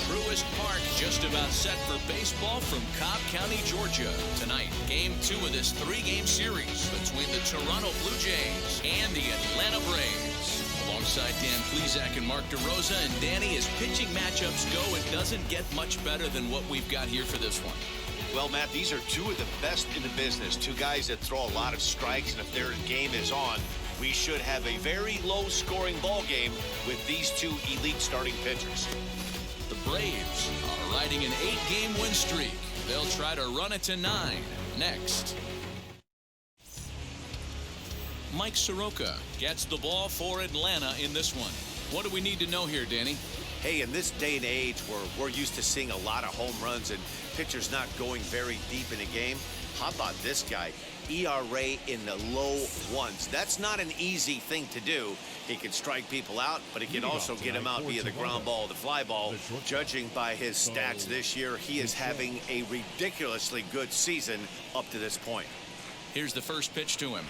Truist Park, just about set for baseball from Cobb County, Georgia. Tonight, Game 2 of this 3-game series between the Toronto Blue Jays and the Atlanta Braves. Alongside Dan Plesac and Mark DeRosa, and Danny, as pitching matchups go, it doesn't get much better than what we've got here for this one. Well, Matt, these are two of the best in the business. Two guys that throw a lot of strikes, and if their game is on, we should have a very low-scoring ball game with these two elite starting pitchers. The Braves are riding an 8-game win streak. They'll try to run it to 9 next. Mike Soroka gets the ball for Atlanta in this one. What do we need to know here, Danny? Hey, in this day and age where we're used to seeing a lot of home runs and pitchers not going very deep in a game, how about this guy? ERA in the low ones. That's not an easy thing to do. He can strike people out, but he can also get them out via the ground ball, the fly ball. Judging by his stats this year, he is having a ridiculously good season up to this point. Here's the first pitch to him.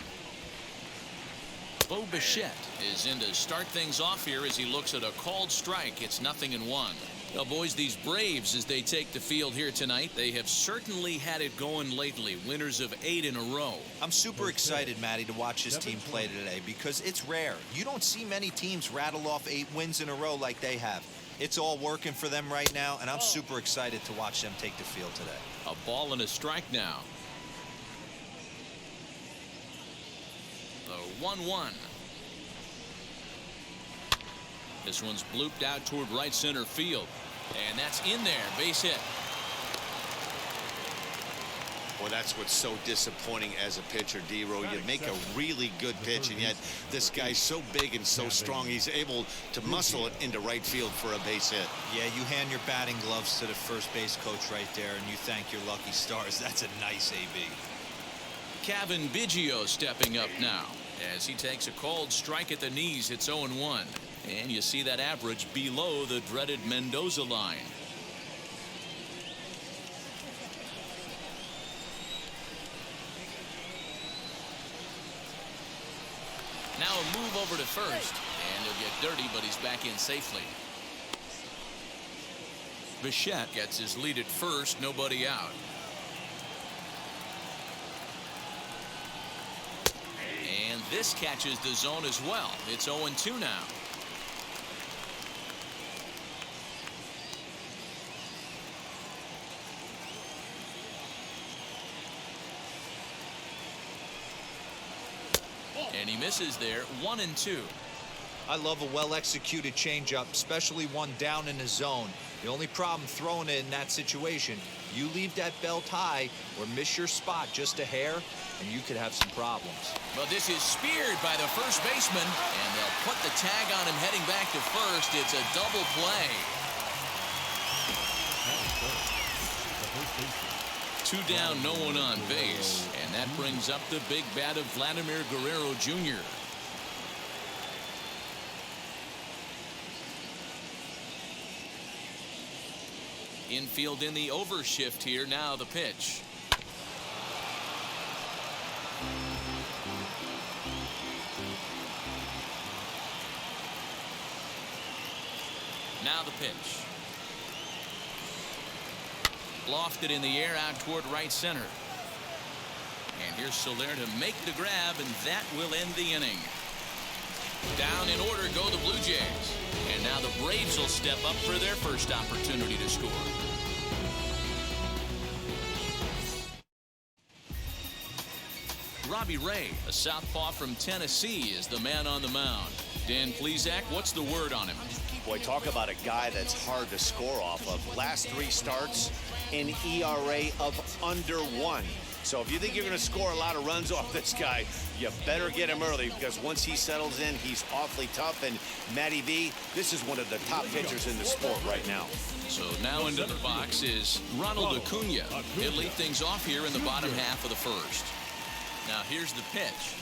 Bo Bichette is in to start things off here as he looks at a called strike. It's 0-1. Well, boys, these Braves, as they take the field here tonight, they have certainly had it going lately. Winners of 8 in a row. I'm super excited, Matty, to watch this team play today because it's rare. You don't see many teams rattle off 8 wins in a row like they have. It's all working for them right now, and I'm super excited to watch them take the field today. A ball and a strike now. The 1-1. This one's blooped out toward right center field. And that's in there. Base hit. Well, that's what's so disappointing as a pitcher, D-Row. You make a really good pitch, and yet this guy's so big and so strong, he's able to muscle it into right field for a base hit. Yeah, you hand your batting gloves to the first base coach right there, and you thank your lucky stars. That's a nice AB. Kevin Biggio stepping up now as he takes a called strike at the knees. It's 0-1. And you see that average below the dreaded Mendoza line. Now a move over to first. And he'll get dirty, but he's back in safely. Bichette gets his lead at first. Nobody out. And this catches the zone as well. It's 0-2 now. And he misses there. 1-2. I love a well-executed changeup, especially one down in the zone. The only problem throwing it in that situation, you leave that belt high or miss your spot just a hair, and you could have some problems. Well, this is speared by the first baseman, and they'll put the tag on him heading back to first. It's a double play. 2 down, no one on base, and that brings up the big bat of Vladimir Guerrero Jr. Infield in the overshift here. Now the pitch. Now the pitch. Lofted in the air out toward right center. And here's Soler to make the grab, and that will end the inning. Down in order go the Blue Jays. And now the Braves will step up for their first opportunity to score. Robbie Ray, a southpaw from Tennessee, is the man on the mound. Dan Plesac, what's the word on him? Boy, talk about a guy that's hard to score off of. Last 3 starts, an ERA of under 1. So if you think you're going to score a lot of runs off this guy, you better get him early, because once he settles in, he's awfully tough. And Matty V, this is one of the top pitchers in the sport right now. So now into the box is Ronald Acuna. He'll lead things off here in the bottom half of the first. Now here's the pitch.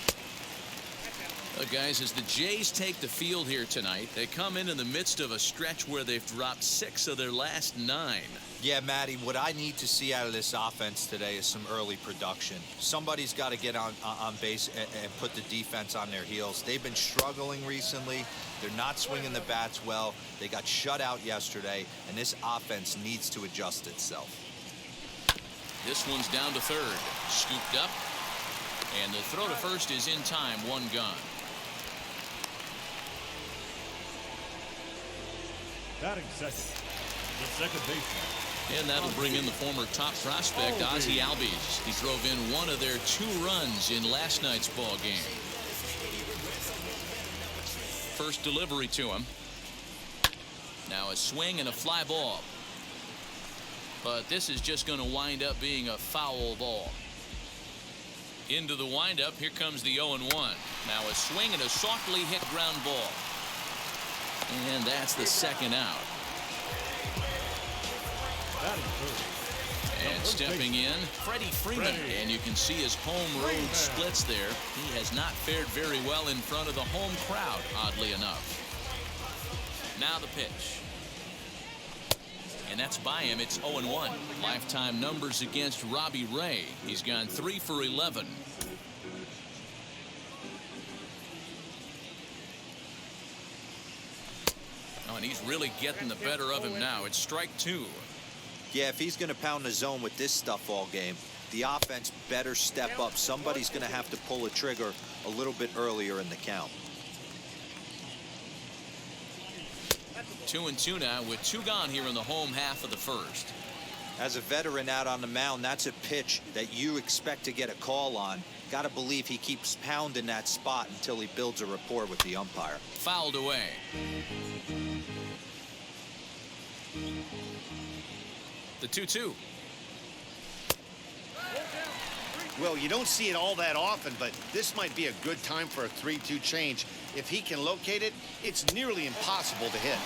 Guys, as the Jays take the field here tonight, they come in the midst of a stretch where they've dropped 6 of their last 9. Yeah, Matty, what I need to see out of this offense today is some early production. Somebody's got to get on base and put the defense on their heels. They've been struggling recently. They're not swinging the bats well. They got shut out yesterday, and this offense needs to adjust itself. This one's down to third. Scooped up. And the throw to first is in time. 1 gone. Batting second, the second baseman. And that'll bring in the former top prospect, Ozzie Albies. He drove in one of their 2 runs in last night's ball game. First delivery to him. Now a swing and a fly ball. But this is just going to wind up being a foul ball. Into the windup, here comes the 0-1. Now a swing and a softly hit ground ball. And that's the second out. And stepping in, Freddie Freeman. And you can see his home road splits there. He has not fared very well in front of the home crowd, oddly enough. Now the pitch. And that's by him. It's 0-1. Lifetime numbers against Robbie Ray. He's gone 3 for 11. Oh, and he's really getting the better of him now. It's strike 2. Yeah, if he's going to pound the zone with this stuff all game, the offense better step up. Somebody's going to have to pull a trigger a little bit earlier in the count. 2-2 now with 2 gone here in the home half of the first. As a veteran out on the mound, that's a pitch that you expect to get a call on. Got to believe he keeps pounding that spot until he builds a rapport with the umpire. Fouled away. The 2-2. Well, you don't see it all that often, but this might be a good time for a 3-2 change. If he can locate it, it's nearly impossible to hit.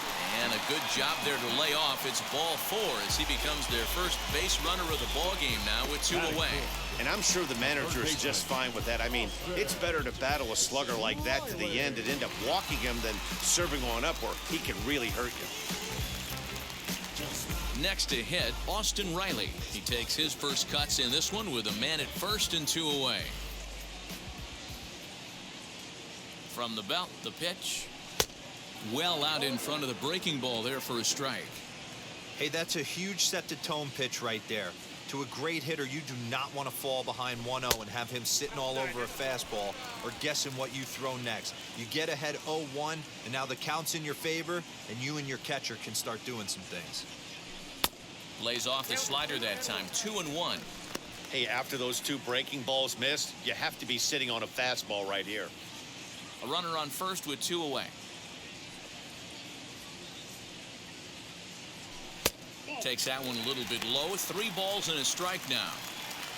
And a good job there to lay off. It's ball 4 as he becomes their first base runner of the ball game now with 2 away. And I'm sure the manager is just fine with that. I mean, it's better to battle a slugger like that to the end and end up walking him than serving on up where he can really hurt you. Next to hit, Austin Riley. He takes his first cuts in this one with a man at first and 2 away. From the belt, the pitch. Well out in front of the breaking ball there for a strike. Hey, that's a huge set-the-tone pitch right there. To a great hitter, you do not want to fall behind 1-0 and have him sitting all over a fastball or guessing what you throw next. You get ahead 0-1, and now the count's in your favor, and you and your catcher can start doing some things. Lays off the slider that time. 2-1. Hey, after those 2 breaking balls missed, you have to be sitting on a fastball right here. A runner on first with 2 away. Takes that one a little bit low. 3 balls and a strike now.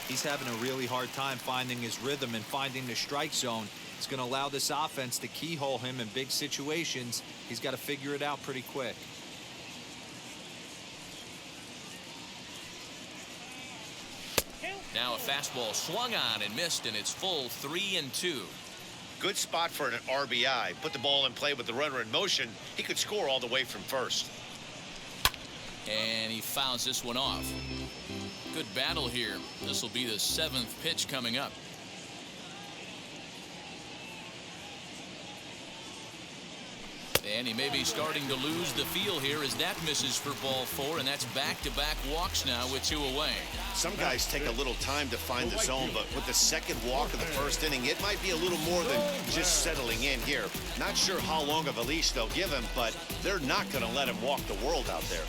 He's having a really hard time finding his rhythm and finding the strike zone. It's going to allow this offense to keyhole him in big situations. He's got to figure it out pretty quick. Now a fastball swung on and missed, and it's full 3-2. Good spot for an RBI. Put the ball in play with the runner in motion. He could score all the way from first. And he fouls this one off. Good battle here. This will be the 7th pitch coming up. And he may be starting to lose the feel here as that misses for ball 4, and that's back-to-back walks now with 2 away. Some guys take a little time to find the zone, but with the second walk of the first inning, it might be a little more than just settling in here. Not sure how long of a leash they'll give him, but they're not going to let him walk the world out there.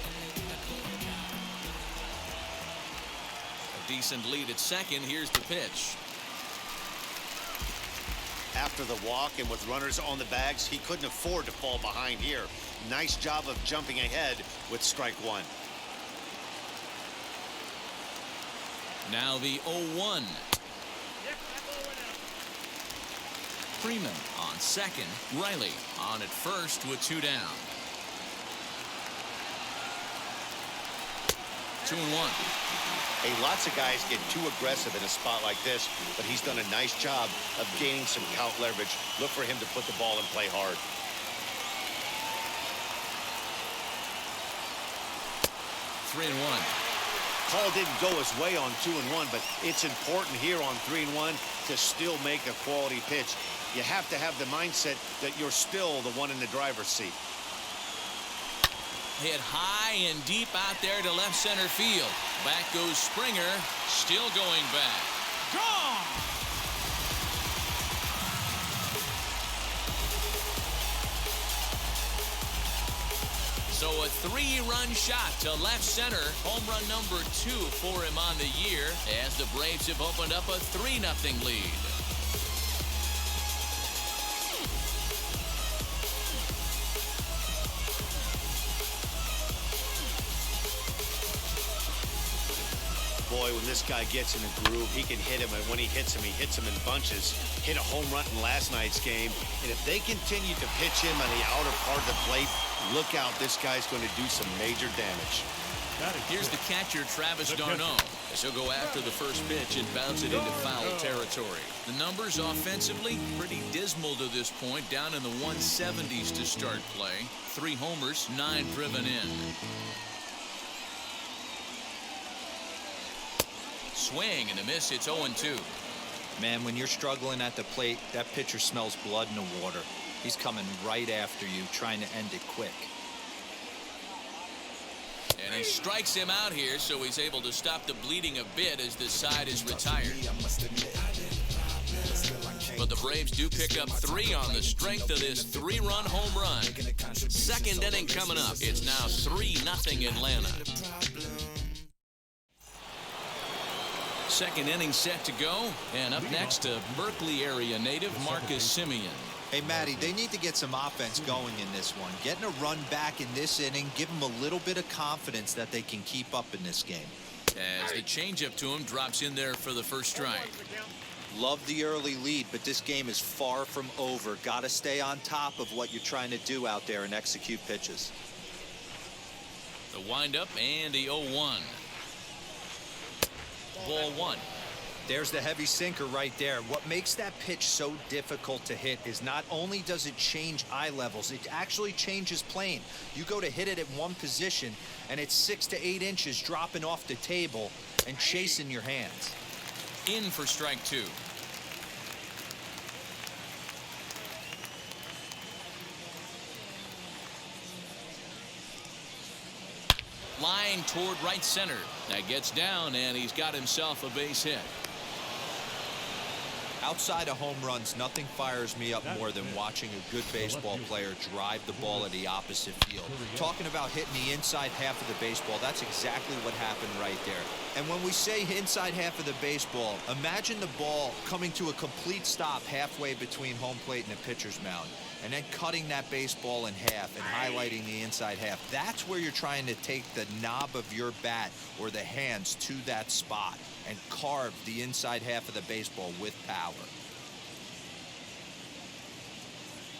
A decent lead at second. Here's the pitch. After the walk and with runners on the bags, he couldn't afford to fall behind here. Nice job of jumping ahead with strike 1. Now the 0-1. Freeman on second. Riley on at first with 2 down. 2-1. Hey, lots of guys get too aggressive in a spot like this, but he's done a nice job of gaining some count leverage. Look for him to put the ball in play hard. 3-1. Call didn't go his way on 2-1, but it's important here on 3-1 to still make a quality pitch. You have to have the mindset that you're still the one in the driver's seat. Hit high and deep out there to left center field. Back goes Springer, still going back. Gone! So a 3-run shot to left center. Home run number 2 for him on the year as the Braves have opened up a 3-0 lead. Boy, when this guy gets in a groove, he can hit him, and when he hits him in bunches. Hit a home run in last night's game, and if they continue to pitch him on the outer part of the plate, look out, this guy's going to do some major damage. Here's the catcher, Travis d'Arnaud, as he'll go after the first pitch and bounce it into foul territory. The numbers offensively pretty dismal to this point, down in the 170s to start play. 3 homers, 9 driven in. Swing and a miss. It's 0-2. Man, when you're struggling at the plate, that pitcher smells blood in the water. He's coming right after you, trying to end it quick. And he strikes him out here, so he's able to stop the bleeding a bit as this side is retired. But the Braves do pick up 3 on the strength of this 3-run home run. Second inning coming up. It's now 3-0 Atlanta. Second inning set to go, and up next, a Berkeley area native, Marcus Semien. Hey, Matty, they need to get some offense going in this one. Getting a run back in this inning, give them a little bit of confidence that they can keep up in this game. As the changeup to him drops in there for the first strike. Love the early lead, but this game is far from over. Got to stay on top of what you're trying to do out there and execute pitches. The windup and the 0-1. Ball 1. There's the heavy sinker right there. What makes that pitch so difficult to hit is not only does it change eye levels, it actually changes plane. You go to hit it at one position, and it's 6 to 8 inches dropping off the table and chasing your hands. In for strike 2. Line toward right center. That gets down, and he's got himself a base hit. Outside of home runs, nothing fires me up more than watching a good baseball player drive the ball at the opposite field. Talking about hitting the inside half of the baseball, that's exactly what happened right there. And when we say inside half of the baseball, imagine the ball coming to a complete stop halfway between home plate and the pitcher's mound, and then cutting that baseball in half and highlighting the inside half. That's where you're trying to take the knob of your bat or the hands to that spot and carve the inside half of the baseball with power.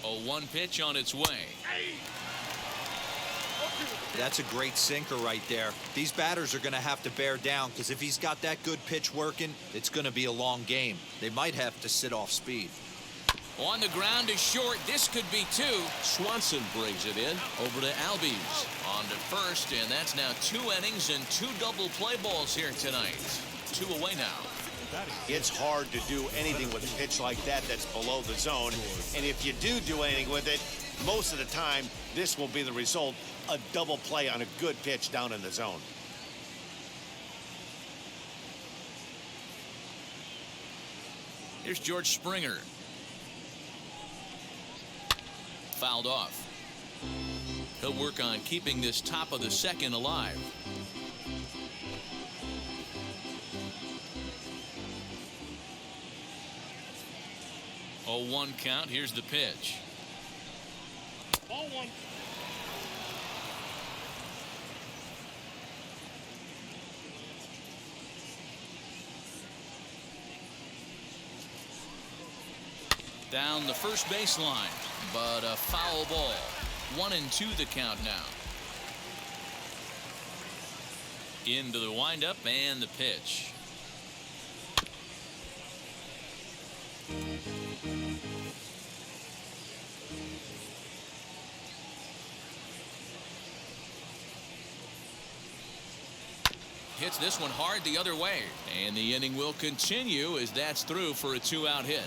0-1 pitch on its way. That's a great sinker right there. These batters are going to have to bear down, because if he's got that good pitch working, it's going to be a long game. They might have to sit off speed. On the ground to short. This could be 2. Swanson brings it in over to Albies. On to first, and that's now 2 innings and 2 double play balls here tonight. 2 away now. It's hard to do anything with a pitch like that that's below the zone. And if you do anything with it, most of the time, this will be the result. A double play on a good pitch down in the zone. Here's George Springer. Fouled off. He'll work on keeping this top of the second alive. 0-1 count. Here's the pitch. Ball 1. Down the first baseline, but a foul ball. 1-2 the count now. Into the windup and the pitch. Hits this one hard the other way, and the inning will continue as that's through for a 2-out hit.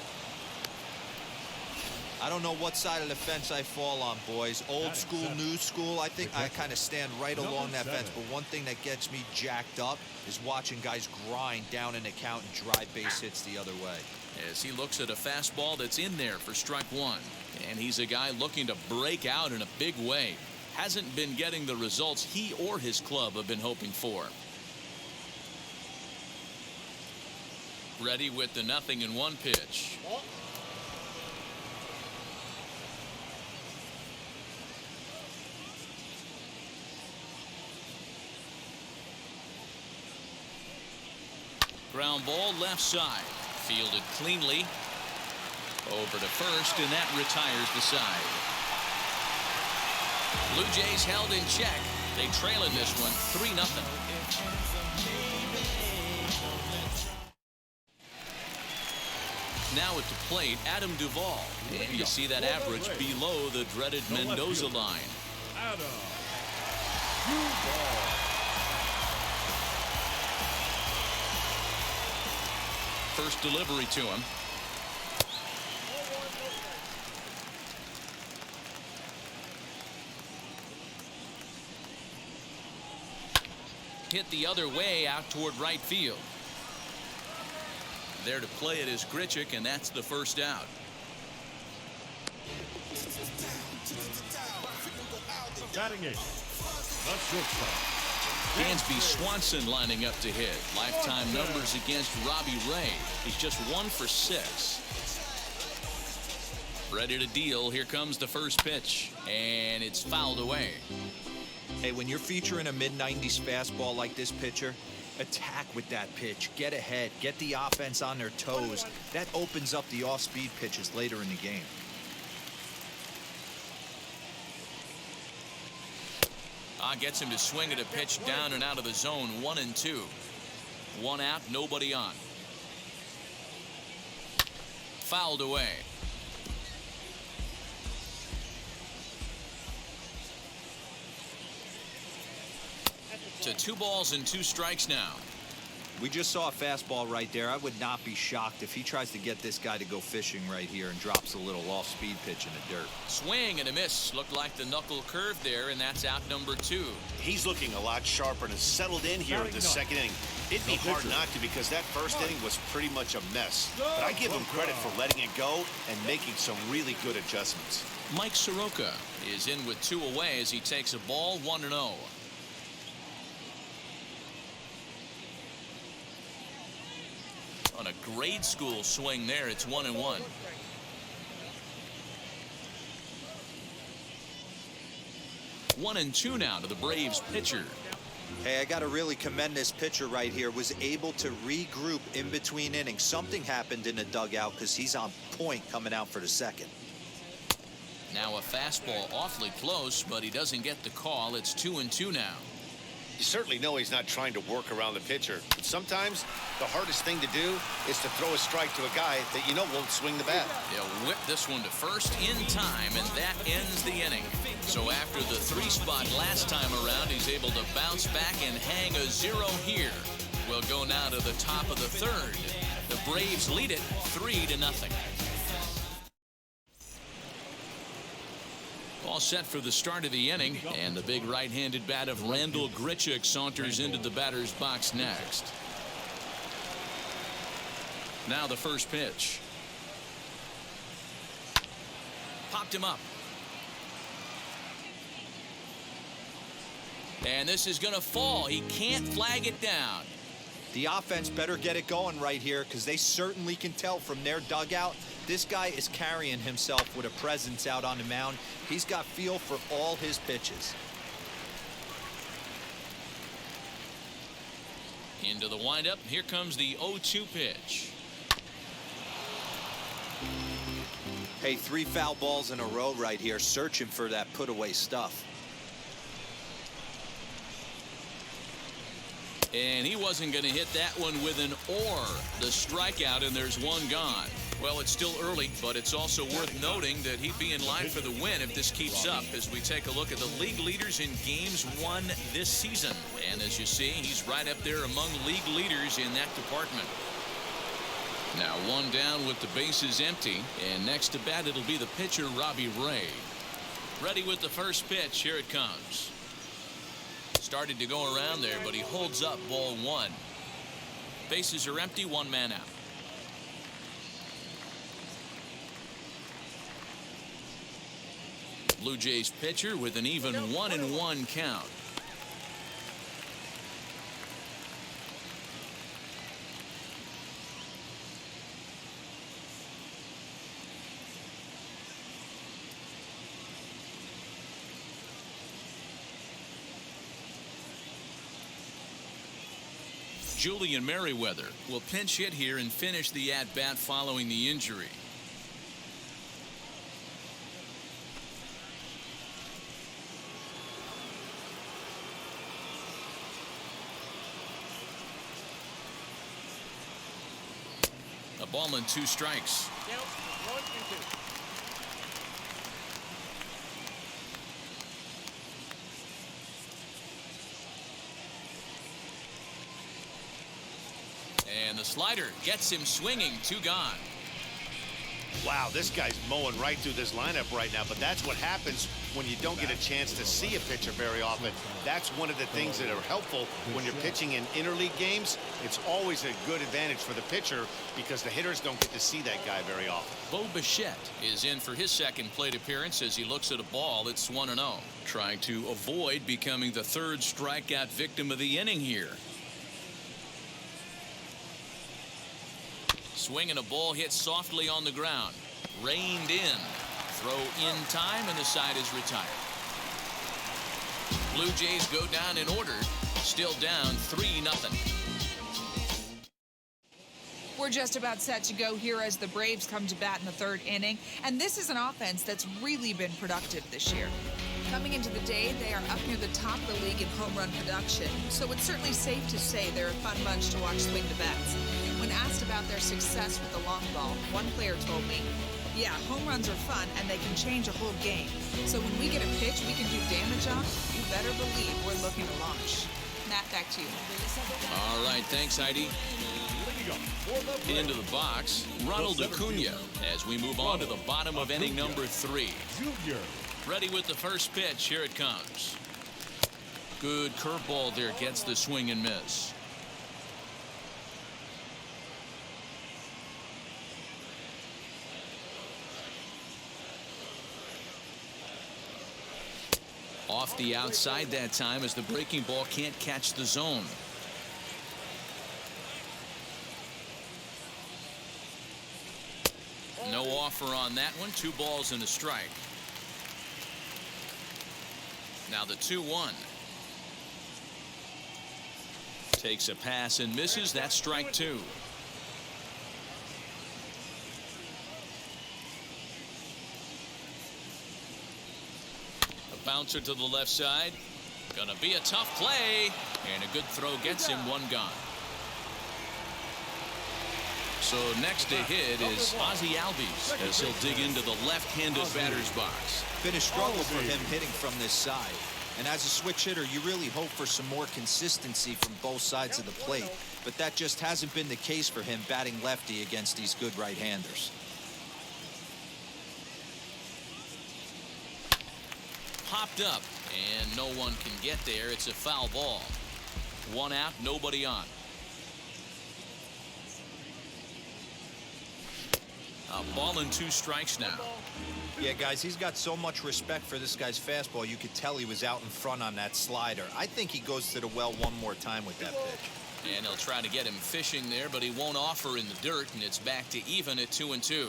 I don't know what side of the fence I fall on, boys. Old school, new school. I think I kind of stand right along that fence. But one thing that gets me jacked up is watching guys grind down an account and drive base hits the other way. As he looks at a fastball that's in there for strike one. And he's a guy looking to break out in a big way. Hasn't been getting the results he or his club have been hoping for. Ready with the 0-1 pitch. Ground ball left side. Fielded cleanly. Over to first, and that retires the side. Blue Jays held in check. They trail in this one 3-0. Now at the plate, Adam Duvall. And you see that average below the dreaded Mendoza line. Adam Duvall. First delivery to him. Hit the other way out toward right field. There to play it is Grichik, and that's the first out. Batting eighth, the shortstop. Dansby Swanson lining up to hit. Lifetime numbers against Robbie Ray. He's just 1 for 6. Ready to deal. Here comes the first pitch, and it's fouled away. Hey, when you're featuring a mid-90s fastball like this pitcher, attack with that pitch. Get ahead. Get the offense on their toes. That opens up the off-speed pitches later in the game. Gets him to swing at a pitch down and out of the zone. 1-2. 1 out, nobody on. Fouled away. To 2 balls and 2 strikes now. We just saw a fastball right there. I would not be shocked if he tries to get this guy to go fishing right here and drops a little off-speed pitch in the dirt. Swing and a miss. Looked like the knuckle curve there, and that's out number 2. He's looking a lot sharper and has settled in here in the second inning. It'd be hard not to, because that first inning was pretty much a mess. But I give him credit for letting it go and making some really good adjustments. Mike Soroka is in with 2 away as he takes a ball 1-0. On a grade school swing there, it's 1-1. 1-2 now to the Braves pitcher. Hey, I got to really commend this pitcher right here. Was able to regroup in between innings. Something happened in the dugout because he's on point coming out for the second. Now a fastball awfully close, but he doesn't get the call. It's 2-2 now. You certainly know he's not trying to work around the pitcher. But sometimes the hardest thing to do is to throw a strike to a guy that you know won't swing the bat. They'll whip this one to first in time, and that ends the inning. So after the 3 spot last time around, he's able to bounce back and hang a 0 here. We'll go now to the top of the 3rd. The Braves lead it 3-0. All set for the start of the inning, and the big right-handed bat of Randall Grichik saunters into the batter's box next. Now the first pitch. Popped him up. And this is going to fall. He can't flag it down. The offense better get it going right here, because they certainly can tell from their dugout this guy is carrying himself with a presence out on the mound. He's got feel for all his pitches. Into the windup. Here comes the 0-2 pitch. Hey, 3 foul balls in a row right here, searching for that put away stuff. And he wasn't going to hit that one with an or. The strikeout, and there's one gone. Well, it's still early, but it's also worth noting that he'd be in line for the win if this keeps up as we take a look at the league leaders in games won this season. And as you see, he's right up there among league leaders in that department. Now one down with the bases empty, and next to bat it'll be the pitcher Robbie Ray. Ready with the first pitch. Here it comes. Started to go around there, but he holds up ball one. Bases are empty, one man out. Blue Jays pitcher with an even 1-1 count. Julian Merriweather will pinch hit here and finish the at-bat following the injury. A ball and 2 strikes. And the slider gets him swinging. 2 gone. Wow, this guy's mowing right through this lineup right now, but that's what happens when you don't get a chance to see a pitcher very often. That's one of the things that are helpful when you're pitching in interleague games. It's always a good advantage for the pitcher because the hitters don't get to see that guy very often. Bo Bichette is in for his second plate appearance as he looks at a ball that's 1-0. Trying to avoid becoming the 3rd strikeout victim of the inning here. Swinging a ball hit softly on the ground. Reined in. Throw in time, and the side is retired. Blue Jays go down in order. Still down 3-0. We're just about set to go here as the Braves come to bat in the 3rd inning. And this is an offense that's really been productive this year. Coming into the day, they are up near the top of the league in home run production. So it's certainly safe to say they're a fun bunch to watch swing the bats. When asked about their success with the long ball, one player told me, yeah, home runs are fun and they can change a whole game. So when we get a pitch we can do damage on, you better believe we're looking to launch. Matt, back to you. All right, thanks, Heidi. Into the box, Ronald Acuna as we move on to the bottom of inning number 3. Ready with the first pitch. Here it comes. Good curveball there, gets the swing and miss. Off the outside that time as the breaking ball can't catch the zone. No offer on that one. 2 balls and a strike. Now the 2-1. Takes a pass and misses. That's strike 2. A bouncer to the left side. Gonna be a tough play. And a good throw gets him 1 gone. So next to hit is Ozzie Albies as he'll dig into the left-handed batter's box. Been a struggle for him hitting from this side. And as a switch hitter, you really hope for some more consistency from both sides of the plate. But that just hasn't been the case for him batting lefty against these good right-handers. Popped up, and no one can get there. It's a foul ball. 1 out, nobody on. A ball and 2 strikes now. Yeah, guys, he's got so much respect for this guy's fastball. You could tell he was out in front on that slider. I think he goes to the well one more time with that pitch. And they'll try to get him fishing there, but he won't offer in the dirt, and it's back to even at 2-2.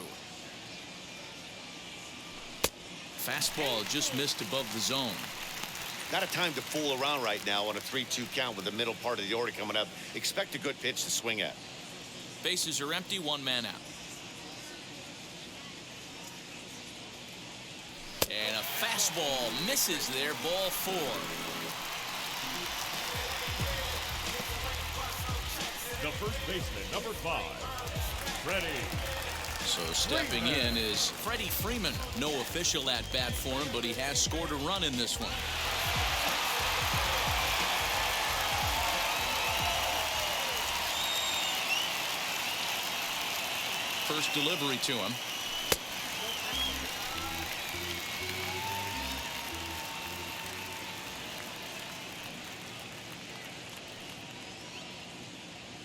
Fastball just missed above the zone. Not a time to fool around right now on a 3-2 count with the middle part of the order coming up. Expect a good pitch to swing at. Bases are empty, 1 man out. And a fastball misses there, ball 4. first baseman, number 5, Freddie. So stepping in is Freddie Freeman. No official at-bat for him, but he has scored a run in this one. First delivery to him.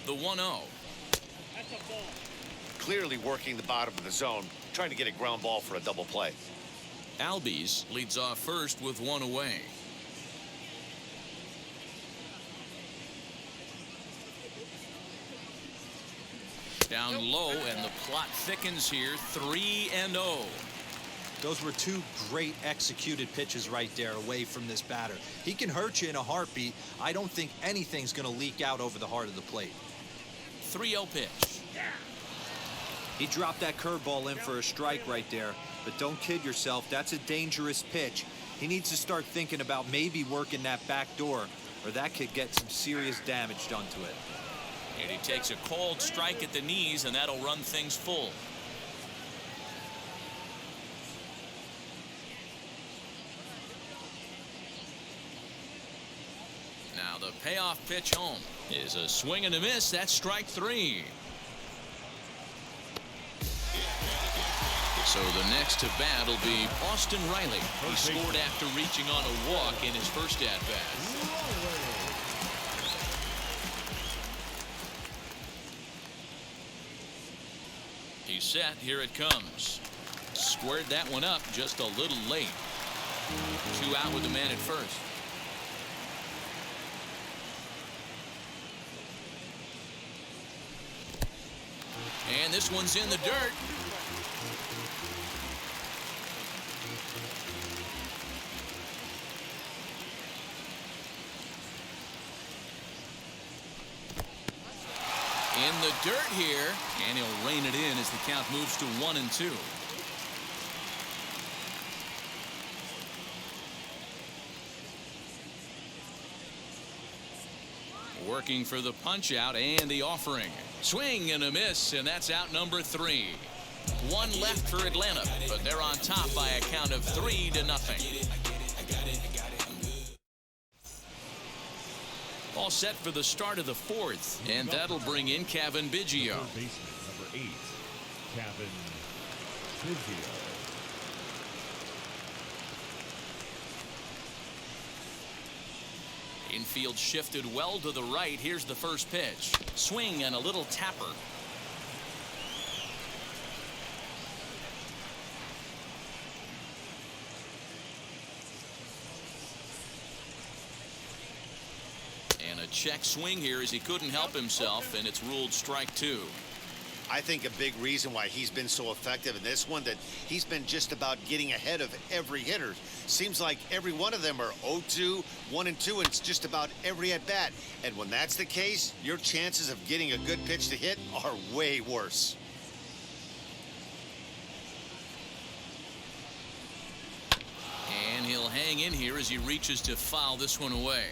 The 1-0. Clearly working the bottom of the zone, trying to get a ground ball for a double play. Albies leads off first with one away. Down low, and the plot thickens here. 3-0. Those were two great executed pitches right there away from this batter. He can hurt you in a heartbeat. I don't think anything's going to leak out over the heart of the plate. 3-0 pitch. He dropped that curveball in for a strike right there, but don't kid yourself, that's a dangerous pitch. He needs to start thinking about maybe working that back door, or that could get some serious damage done to it. And he takes a cold strike at the knees, and that'll run things full. Now the payoff pitch home is a swing and a miss. That's strike 3. So the next to bat will be Austin Riley. He scored after reaching on a walk in his first at-bat. He's set. Here it comes. Squared that one up just a little late. 2 out with the man at first. And this one's in the dirt. In the dirt here, and he'll rein it in as the count moves to 1-2. Working for the punch out and the offering. Swing and a miss, and that's out number 3. 1 left for Atlanta, but they're on top by a count of 3-0. All set for the start of the 4th, and that'll bring in Kevin Biggio. Third baseman, number 8, Kevin Biggio. Infield shifted well to the right. Here's the first pitch. Swing and a little tapper. And a check swing here as he couldn't help himself, and it's ruled strike 2. I think a big reason why he's been so effective in this one, that he's been just about getting ahead of every hitter. Seems like every one of them are 0-2, 1-2, and it's just about every at bat. And when that's the case, your chances of getting a good pitch to hit are way worse. And he'll hang in here as he reaches to foul this one away.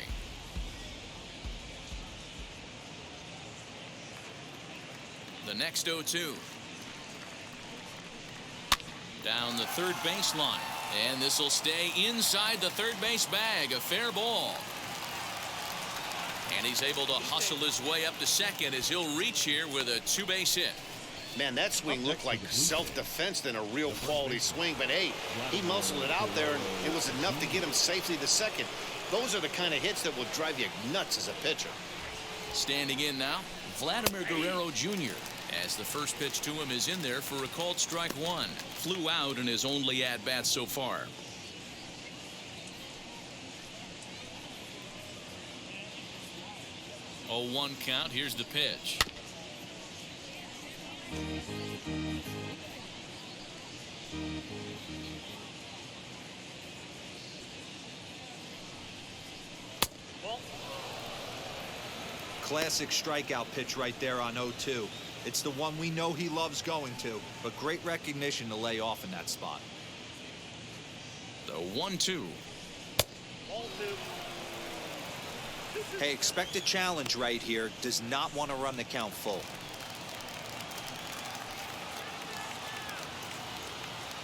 The next 0-2. Down the third baseline. And this will stay inside the third base bag. A fair ball. And he's able to hustle his way up to second as he'll reach here with a 2-base hit. Man, that swing looked like self-defense than a real quality swing. But, hey, he muscled it out there, and it was enough to get him safely to second. Those are the kind of hits that will drive you nuts as a pitcher. Standing in now, Vladimir Guerrero Jr. as the first pitch to him is in there for a called strike 1. Flew out in his only at-bat so far. Oh, 1 count. Here's the pitch. Classic strikeout pitch right there on 0-2. It's the one we know he loves going to, but great recognition to lay off in that spot. The 1-2. Hey, expect a challenge right here. Does not want to run the count full.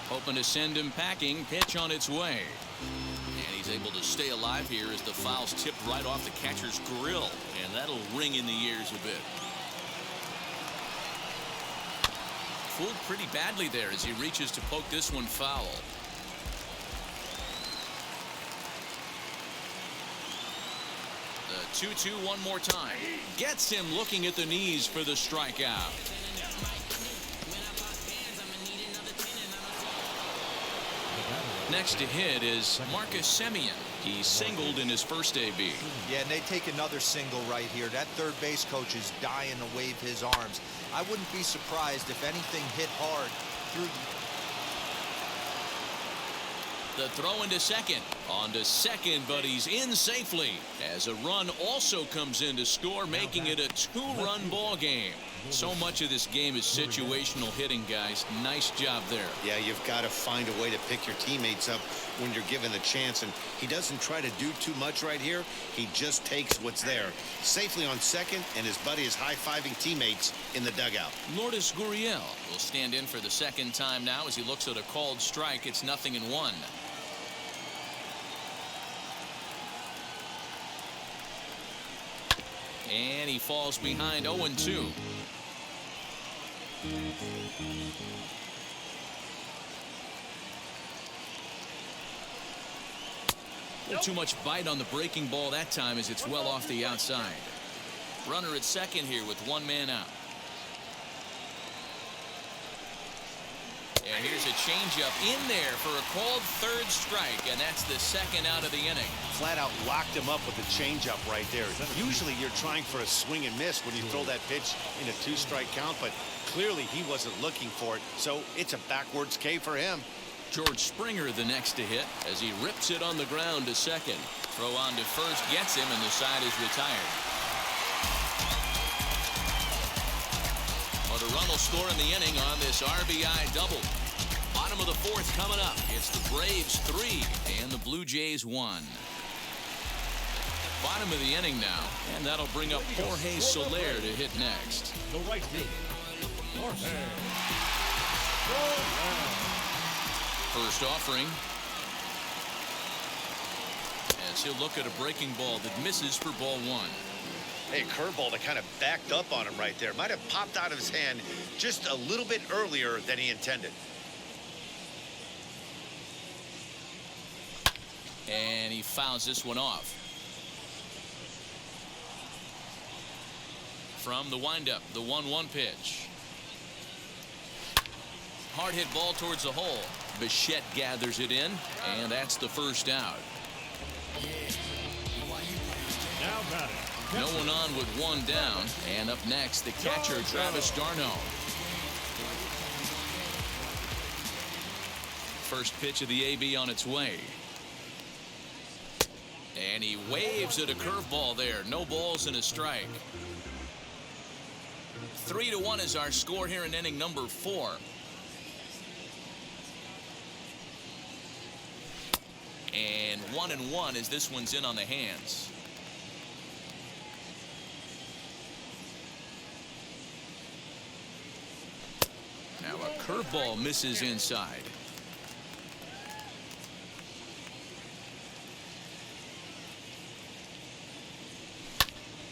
Hoping to send him packing. Pitch on its way. And he's able to stay alive here as the foul's tipped right off the catcher's grill. And that'll ring in the ears a bit. Fooled pretty badly there as he reaches to poke this one foul. The 2-2 one more time. Gets him looking at the knees for the strikeout. Next to hit is Marcus Semien. He singled in his first AB. Yeah, and they take another single right here. That third base coach is dying to wave his arms. I wouldn't be surprised if anything hit hard through. The throw into second. On to second, but he's in safely as a run also comes in to score, making it a two-run ball game. So much of this game is situational hitting, guys. Nice job there. Yeah, you've got to find a way to pick your teammates up when you're given the chance, and he doesn't try to do too much right here. He just takes what's there. Safely on second, and his buddy is high-fiving teammates in the dugout. Lourdes Gurriel will stand in for the second time now as he looks at a called strike. It's 0-1. And he falls behind 0-2. Too much bite on the breaking ball that time as it's well off the outside. Runner at second here with one man out. And here's a changeup in there for a called third strike, and that's the second out of the inning. Flat out locked him up with a changeup right there. Usually you're trying for a swing and miss when you throw that pitch in a two-strike count, but clearly he wasn't looking for it, so it's a backwards K for him. George Springer the next to hit as he rips it on the ground to second. Throw on to first gets him, and the side is retired. Well, the run will score in the inning on this RBI double. Bottom of the fourth coming up. It's the Braves 3 and the Blue Jays 1. Bottom of the inning now, and that'll bring up Jorge Soler to hit next. The right fielder, Jorge. First offering. As he'll look at a breaking ball that misses for ball one. Hey, curveball that kind of backed up on him right there. Might have popped out of his hand just a little bit earlier than he intended. And he fouls this one off. From the windup, the 1-1 pitch. Hard hit ball towards the hole. Bichette gathers it in, and that's the first out. Now batting. No one on with one down, and up next, the catcher, Travis d'Arnaud. First pitch of the AB on its way. And he waves at a curveball there. No balls and a strike. 3-1 is our score here in inning number 4. And 1-1 as this one's in on the hands. Now a curveball misses inside.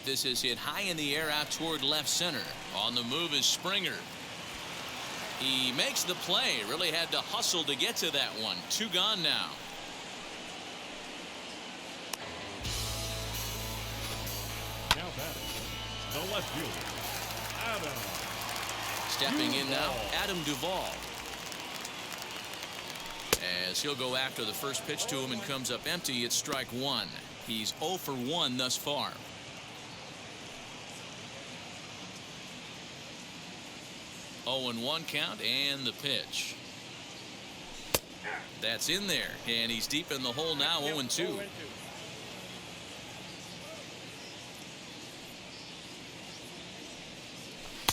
This is hit high in the air out toward left center. On the move is Springer. He makes the play. Really had to hustle to get to that one. 2 gone now. Now batting. The left fielder, Adam. Stepping in now, Adam Duvall. As he'll go after the first pitch to him and comes up empty, it's strike one. He's 0 for 1 thus far. Oh, and 1 count, and the pitch. That's in there, and he's deep in the hole now, 0-2.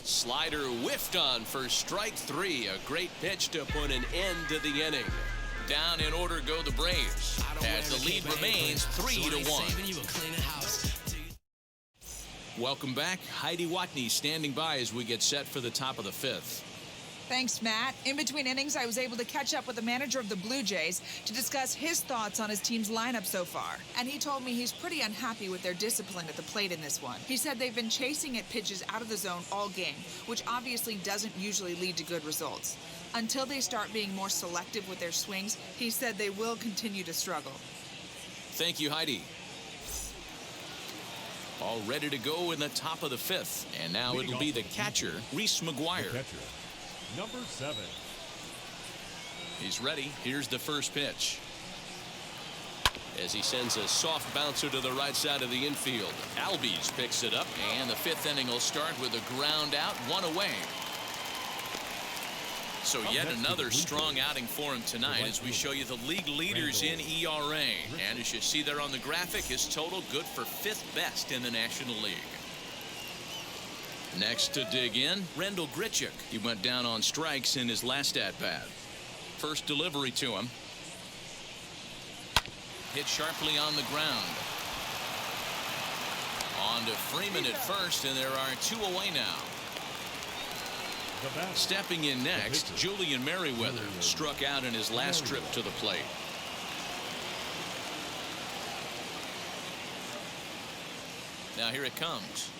Slider whiffed on for strike 3. A great pitch to put an end to the inning. Down in order go the Braves, as the lead remains 3-1. Welcome back. Heidi Watney standing by as we get set for the top of the fifth. Thanks, Matt. In between innings, I was able to catch up with the manager of the Blue Jays to discuss his thoughts on his team's lineup so far. And he told me he's pretty unhappy with their discipline at the plate in this one. He said they've been chasing at pitches out of the zone all game, which obviously doesn't usually lead to good results. Until they start being more selective with their swings, he said they will continue to struggle. Thank you, Heidi. All ready to go in the top of the fifth. And now it'll be the catcher, Reese McGuire. Catcher, number 7. He's ready. Here's the first pitch. As he sends a soft bouncer to the right side of the infield. Albies picks it up, and the fifth inning will start with a ground out, 1 away. So yet another strong outing for him tonight as we show you the league leaders in ERA. And as you see there on the graphic, his total good for 5th best in the National League. Next to dig in, Randall Grichik. He went down on strikes in his last at-bat. First delivery to him. Hit sharply on the ground. On to Freeman at first, and there are 2 away now. Stepping in next, Julian Merriweather struck out in his last trip to the plate. Now here it comes.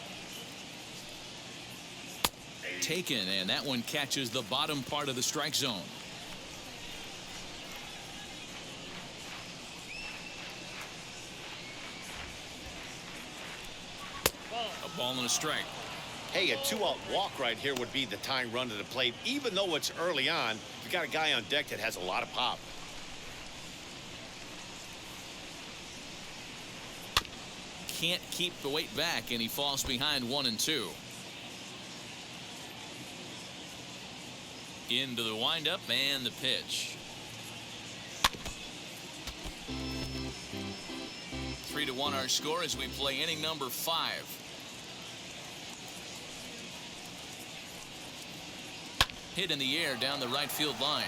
Taken, and that one catches the bottom part of the strike zone. A ball and a strike. Hey, a 2-out walk right here would be the tying run to the plate. Even though it's early on, you got a guy on deck that has a lot of pop. Can't keep the weight back, and he falls behind 1 and 2. Into the windup and the pitch. 3-1 our score as we play inning number 5. Hit in the air down the right field line.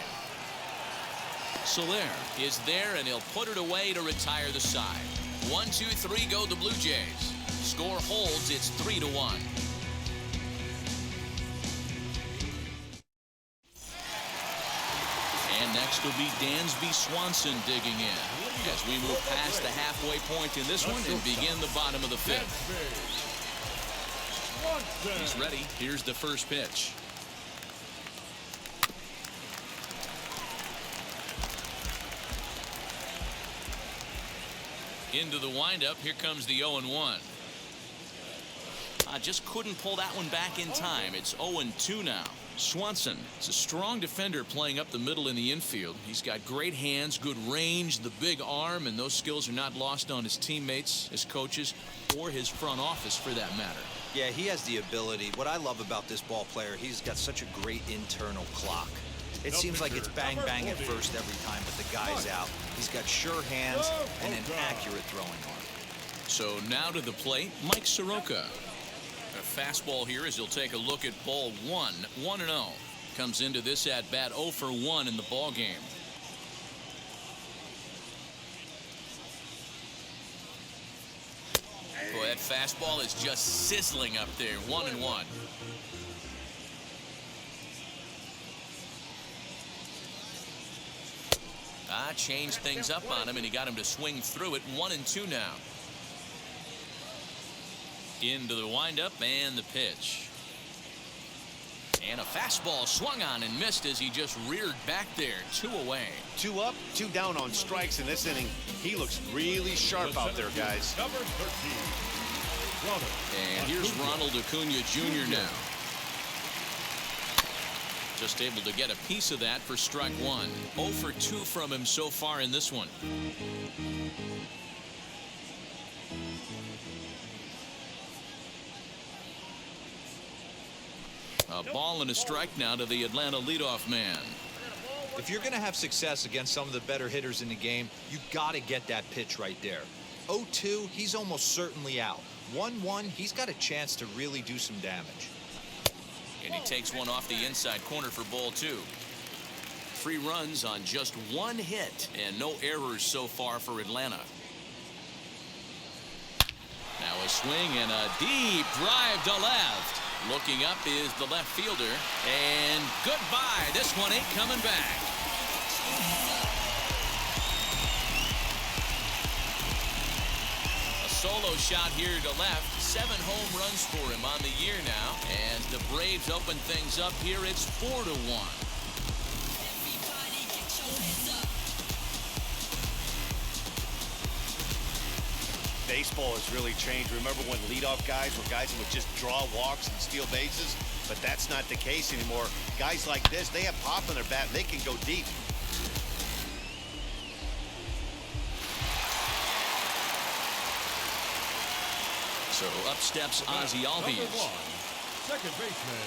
Soler is there, and he'll put it away to retire the side. 1, 2, 3 go the Blue Jays. Score holds. It's 3-1. And next will be Dansby Swanson digging in as we move past the halfway point in this one and begin the bottom of the 5th. He's ready. Here's the first pitch. Into the windup. Here comes the 0-1. Just couldn't pull that one back in time. It's 0-2 now. Swanson is a strong defender playing up the middle in the infield. He's got great hands, good range, the big arm, and those skills are not lost on his teammates, his coaches, or his front office for that matter. Yeah, he has the ability. What I love about this ball player, he's got such a great internal clock. It seems like it's bang, bang at first every time, but the guy's out. He's got sure hands and an accurate throwing arm. So now to the plate, Mike Soroka. A fastball here as he'll take a look at ball 1, 1-0. Comes into this at-bat 0 for 1 in the ball game. Boy, that fastball is just sizzling up there. 1-1. Changed things up on him, and he got him to swing through it. 1-2 now. Into the windup and the pitch. And a fastball swung on and missed as he just reared back there. 2 away. 2 up, 2 down on strikes in this inning. He looks really sharp out there, guys. Number 13. And here's Ronald Acuna Jr. now. Just able to get a piece of that for strike 1. 0 for 2 from him so far in this one. A ball and a strike now to the Atlanta leadoff man. If you're going to have success against some of the better hitters in the game, you got to get that pitch right there. 0-2, he's almost certainly out. 1-1, he's got a chance to really do some damage. And he takes one off the inside corner for ball 2. 3 runs on just 1 hit and no errors so far for Atlanta. Now a swing and a deep drive to left. Looking up is the left fielder. And goodbye. This one ain't coming back. A solo shot here to left. 7 home runs for him on the year now. And the Braves open things up here. It's 4-1. Baseball has really changed. Remember when leadoff guys were guys who would just draw walks and steal bases? But that's not the case anymore. Guys like this, they have pop in their bat and they can go deep. So up steps Ozzie Albies. Second baseman.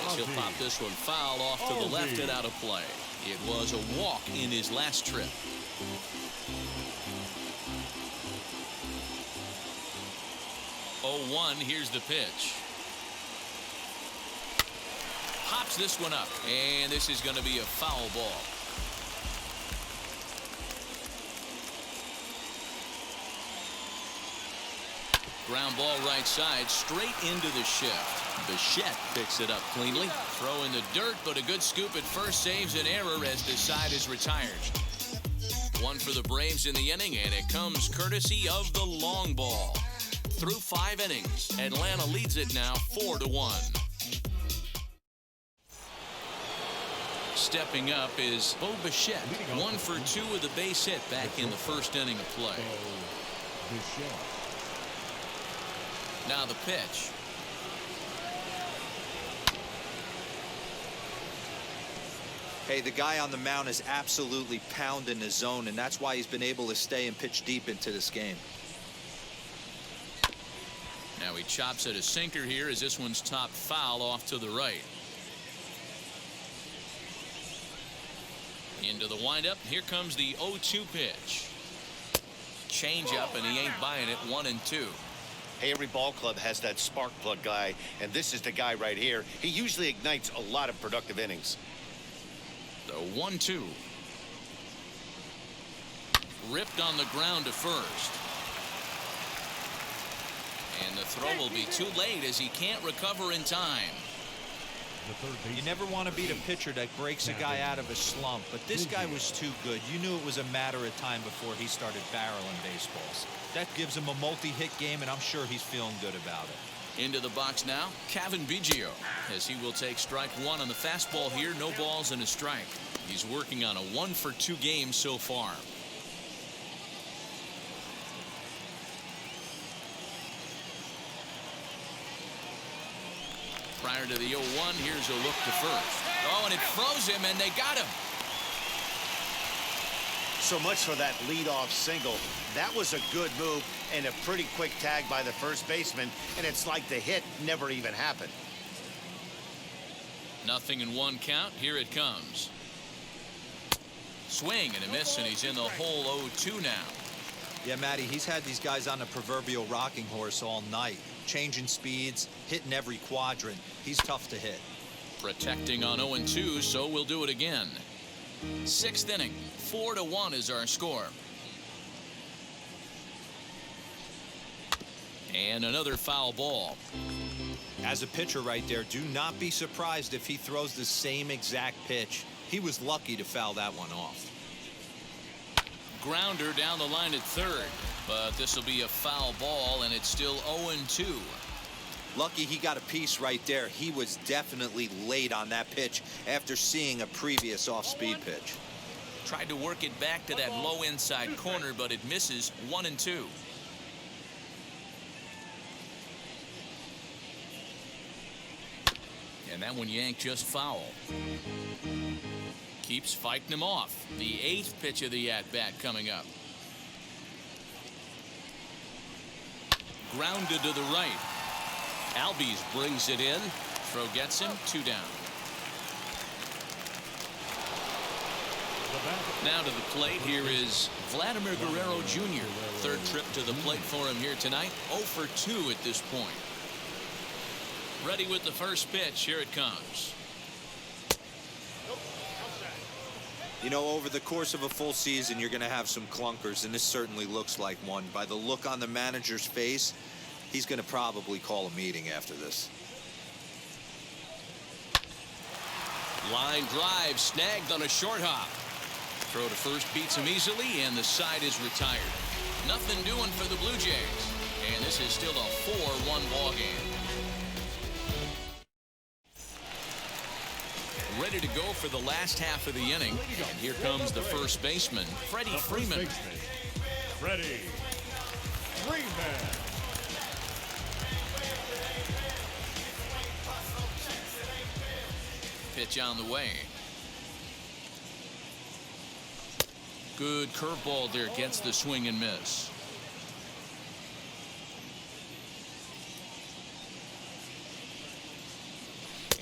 As he'll pop this one foul off to the left and out of play. It was a walk in his last trip. 0-1, here's the pitch. Hops this one up, and this is going to be a foul ball. Ground ball right side, straight into the shift. Bichette picks it up cleanly. Throw in the dirt, but a good scoop at first saves an error as the side is retired. One for the Braves in the inning, and it comes courtesy of the long ball. Through 5 innings, Atlanta leads it now 4-1. Stepping up is Bo Bichette. 1 for 2 with a base hit back in the first inning of play. Now the pitch. Hey, the guy on the mound is absolutely pounding his zone, and that's why he's been able to stay and pitch deep into this game. Now he chops at a sinker here as this one's topped foul off to the right. Into the windup. Here comes the 0-2 pitch. Change up, and he ain't buying it. 1-2. Hey, every ball club has that spark plug guy, and this is the guy right here. He usually ignites a lot of productive innings. The 1-2. Ripped on the ground to first. And the throw will be too late as he can't recover in time. You never want to beat a pitcher that breaks a guy out of a slump, but this guy was too good. You knew it was a matter of time before he started barreling baseballs. That gives him a multi-hit game, and I'm sure he's feeling good about it. Into the box now, Cavan Biggio, as he will take strike 1 on the fastball here. No balls and a strike. He's working on a 1 for 2 game so far. Prior to the 0-1, here's a look to first. Oh, and it froze him, and they got him. So much for that leadoff single. That was a good move and a pretty quick tag by the first baseman, and it's like the hit never even happened. 0-1 count. Here it comes. Swing and a miss, and he's in the hole. 0-2 now. Yeah, Matty, he's had these guys on the proverbial rocking horse all night, changing speeds, hitting every quadrant. He's tough to hit. Protecting on 0-2, so we'll do it again. 6th inning, 4-1 is our score. And another foul ball. As a pitcher right there, do not be surprised if he throws the same exact pitch. He was lucky to foul that one off. Grounder down the line at third, but this will be a foul ball, and it's still 0-2. Lucky he got a piece right there. He was definitely late on that pitch after seeing a previous off-speed pitch. Tried to work it back to that low inside corner, but it misses. 1-2. And that one yanked just foul. Keeps fighting him off. The 8th pitch of the at-bat coming up. Grounded to the right. Albies brings it in. Throw gets him. 2 down. Now to the plate, here is Vladimir Guerrero Jr. 3rd trip to the plate for him here tonight. 0 for 2 at this point. Ready with the first pitch. Here it comes. You know, over the course of a full season, you're going to have some clunkers, and this certainly looks like one. By the look on the manager's face, He's going to probably call a meeting after this. Line drive snagged on a short hop. Throw to first beats him easily, and the side is retired. Nothing doing for the Blue Jays. And this is still a 4-1 ball game. Ready to go for the last half of the inning. And here comes the first baseman, Freddie Freeman. Freddie Freeman. Pitch on the way. Good curveball there, gets the swing and miss.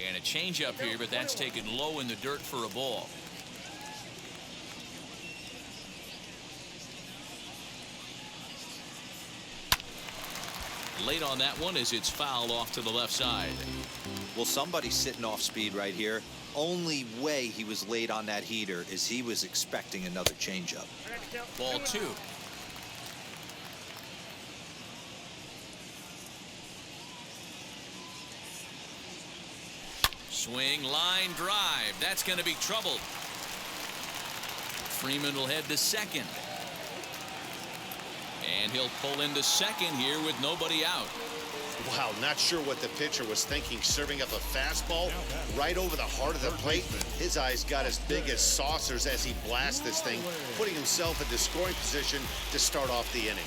And a changeup here, but that's taken low in the dirt for a ball. Late on that one as it's fouled off to the left side. Well, somebody's sitting off speed right here. Only way he was late on that heater is he was expecting another changeup. Ball 2. Swing, line drive. That's going to be troubled. Freeman will head to second. And he'll pull into second here with nobody out. Wow, not sure what the pitcher was thinking, serving up a fastball right over the heart of the plate. His eyes got as big as saucers as he blasts this thing, putting himself into scoring position to start off the inning.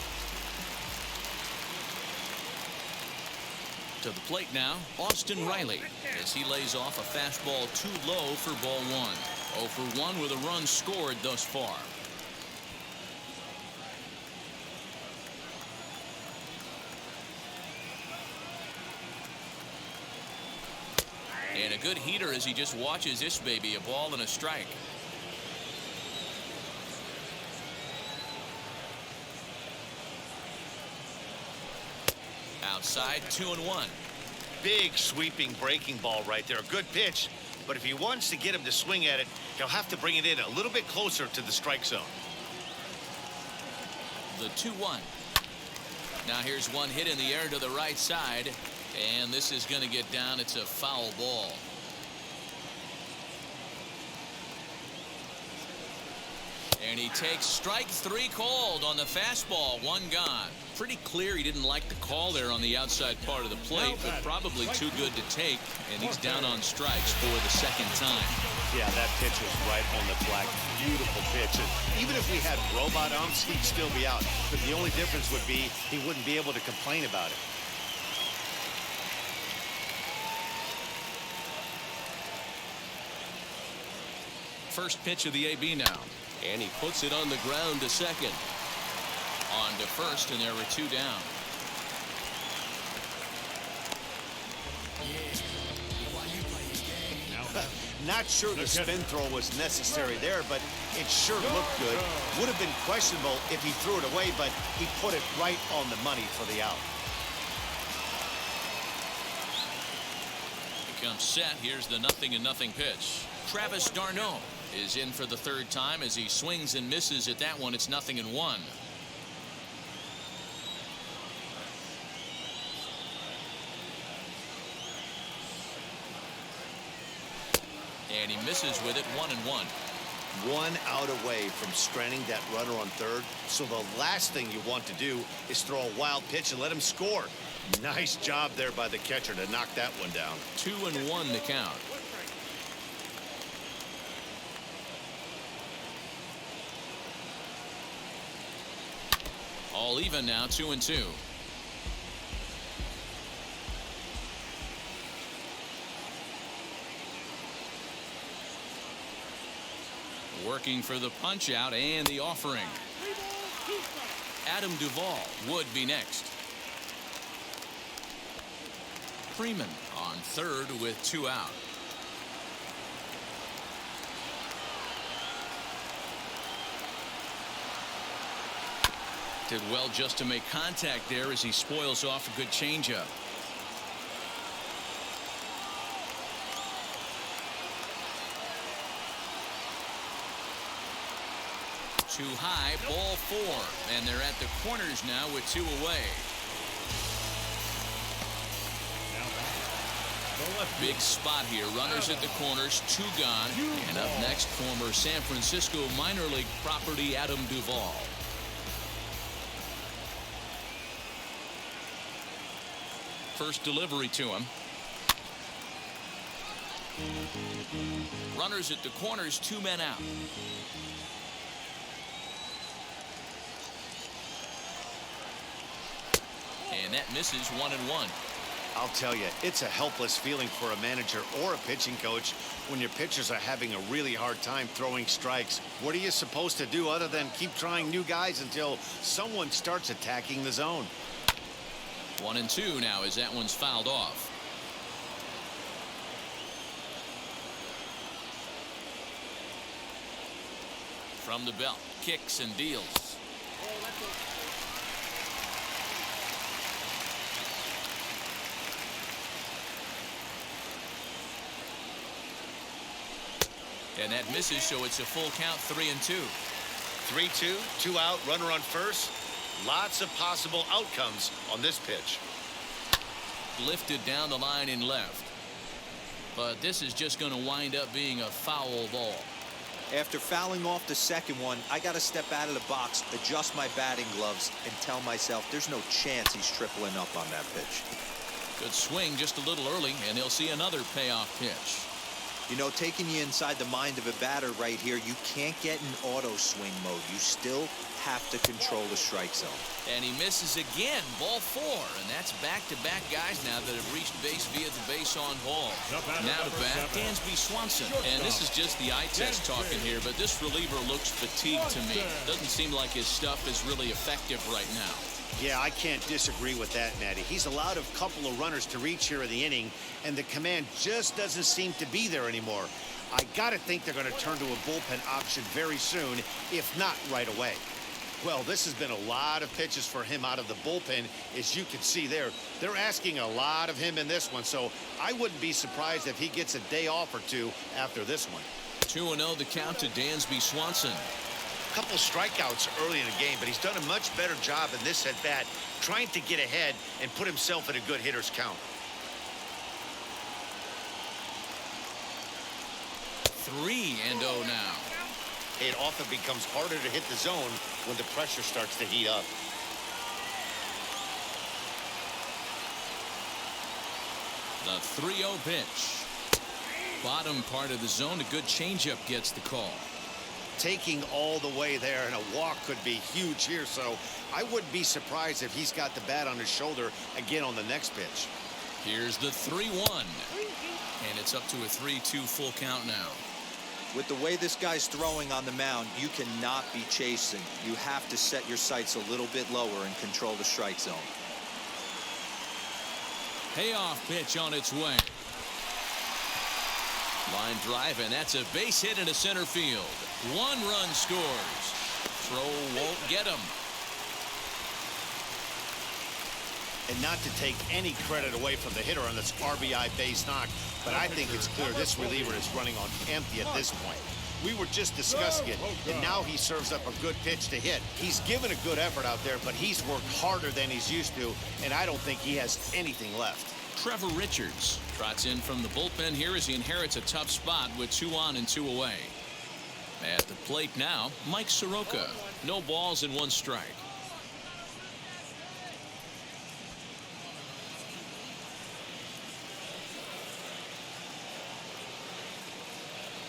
To the plate now, Austin Riley, as he lays off a fastball too low for ball 1. 0 for 1 with a run scored thus far. And a good heater as he just watches this baby, a ball and a strike. Outside, 2-1. Big sweeping breaking ball right there. A good pitch, but if he wants to get him to swing at it, he'll have to bring it in a little bit closer to the strike zone. The 2-1. Now here's one hit in the air to the right side. And this is going to get down. It's a foul ball. And he takes strike 3 called on the fastball. 1 gone. Pretty clear he didn't like the call there on the outside part of the plate, but probably too good to take. And he's down on strikes for the second time. Yeah, that pitch was right on the flag. Beautiful pitch. And even if we had robot umps, he'd still be out. But the only difference would be he wouldn't be able to complain about it. First pitch of the AB now. And he puts it on the ground to second. On to first, and there were 2 down. Not sure the spin throw was necessary there, but it sure looked good. Would have been questionable if he threw it away, but he put it right on the money for the out. He comes set. Here's the 0-0 pitch. Travis d'Arnaud is in for the 3rd time as he swings and misses at that one. It's 0-1. And he misses with it. 1-1. 1 out away from stranding that runner on third. So the last thing you want to do is throw a wild pitch and let him score. Nice job there by the catcher to knock that one down. 2-1 to count. All even now, 2-2. Working for the punch out and the offering. Adam Duvall would be next. Freeman on third with 2 out. Did well just to make contact there as he spoils off a good changeup. Too high, ball 4, and they're at the corners now with 2 away. Big spot here. Runners at the corners, 2 gone. And up next, former San Francisco minor league property Adam Duvall. First delivery to him. Runners at the corners, 2 men out. And that misses 1-1. I'll tell you, it's a helpless feeling for a manager or a pitching coach when your pitchers are having a really hard time throwing strikes. What are you supposed to do other than keep trying new guys until someone starts attacking the zone? 1-2 now as that one's fouled off. From the belt, kicks and deals. And that misses, so it's a full count, 3-2. 3-2, 2 out, runner on first. Lots of possible outcomes on this pitch. Lifted down the line in left. But this is just going to wind up being a foul ball. After fouling off the second one, I got to step out of the box, adjust my batting gloves, and tell myself there's no chance he's tripling up on that pitch. Good swing just a little early, and he'll see another payoff pitch. You know, taking you inside the mind of a batter right here, you can't get in auto swing mode. You still have to control the strike zone. And he misses again, ball 4. And that's back-to-back guys now that have reached base via the base on ball. Now to bat, Dansby Swanson. And this is just the eye test talking here, but this reliever looks fatigued to me. Doesn't seem like his stuff is really effective right now. Yeah, I can't disagree with that, Matty. He's allowed a couple of runners to reach here in the inning, and the command just doesn't seem to be there anymore. I got to think they're going to turn to a bullpen option very soon, if not right away. Well, this has been a lot of pitches for him out of the bullpen. As you can see there, they're asking a lot of him in this one, so I wouldn't be surprised if he gets a day off or 2 after this one. 2-0 the count to Dansby Swanson. Couple strikeouts early in the game, but he's done a much better job in this at bat trying to get ahead and put himself in a good hitter's count. 3-0 now. It often becomes harder to hit the zone when the pressure starts to heat up. The 3-0 pitch. Bottom part of the zone, a good changeup gets the call. Taking all the way there, and a walk could be huge here, so I wouldn't be surprised if he's got the bat on his shoulder again on the next pitch. Here's the 3-1, and it's up to a 3-2 full count now. With the way this guy's throwing on the mound, you cannot be chasing. You have to set your sights a little bit lower and control the strike zone. Payoff pitch on its way. Line drive, and that's a base hit into center field. 1 run scores. Throw won't get him. And not to take any credit away from the hitter on this RBI base knock, but I think it's clear this reliever is running on empty at this point. We were just discussing it, and now he serves up a good pitch to hit. He's given a good effort out there, but he's worked harder than he's used to, and I don't think he has anything left. Trevor Richards trots in from the bullpen here as he inherits a tough spot with 2 on and 2 away. At the plate now, Mike Soroka. No balls and 1 strike.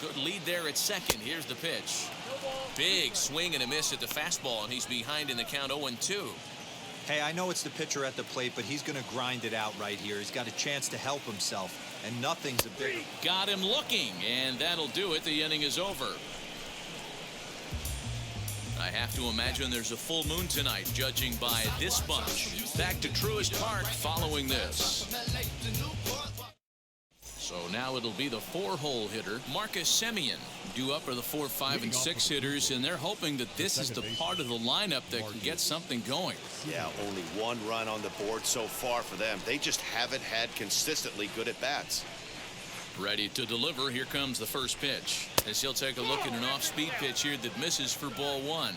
Good lead there at second. Here's the pitch. Big swing and a miss at the fastball, and he's behind in the count 0-2. Hey, I know it's the pitcher at the plate, but he's going to grind it out right here. He's got a chance to help himself, and nothing's a big. Got him looking, and that'll do it. The inning is over. I have to imagine there's a full moon tonight, judging by this bunch. Back to Truist Park following this. So now it'll be the 4-hole hitter, Marcus Semien, due up for the 4, 5, and 6 hitters, and they're hoping that this is the part of the lineup that can get something going. Yeah, only 1 run on the board so far for them. They just haven't had consistently good at-bats. Ready to deliver. Here comes the first pitch, as he'll take a look at an off-speed pitch here that misses for ball 1.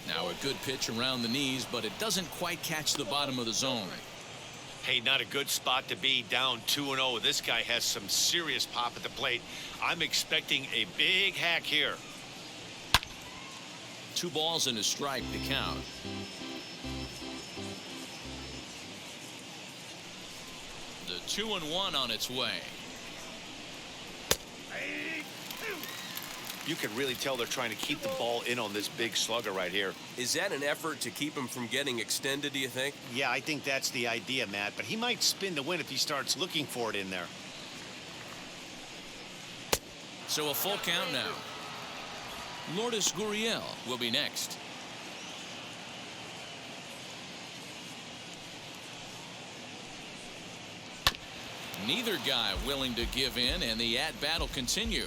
Now a good pitch around the knees, but it doesn't quite catch the bottom of the zone. Hey, not a good spot to be, down 2-0. This guy has some serious pop at the plate. I'm expecting a big hack here. 2 balls and a strike to count. The 2-1 on its way. You can really tell they're trying to keep the ball in on this big slugger right here. Is that an effort to keep him from getting extended, do you think? Yeah, I think that's the idea, Matt, but he might spin to win if he starts looking for it in there. So a full count now. Lourdes Gurriel will be next. Neither guy willing to give in, and the at-bat will continue.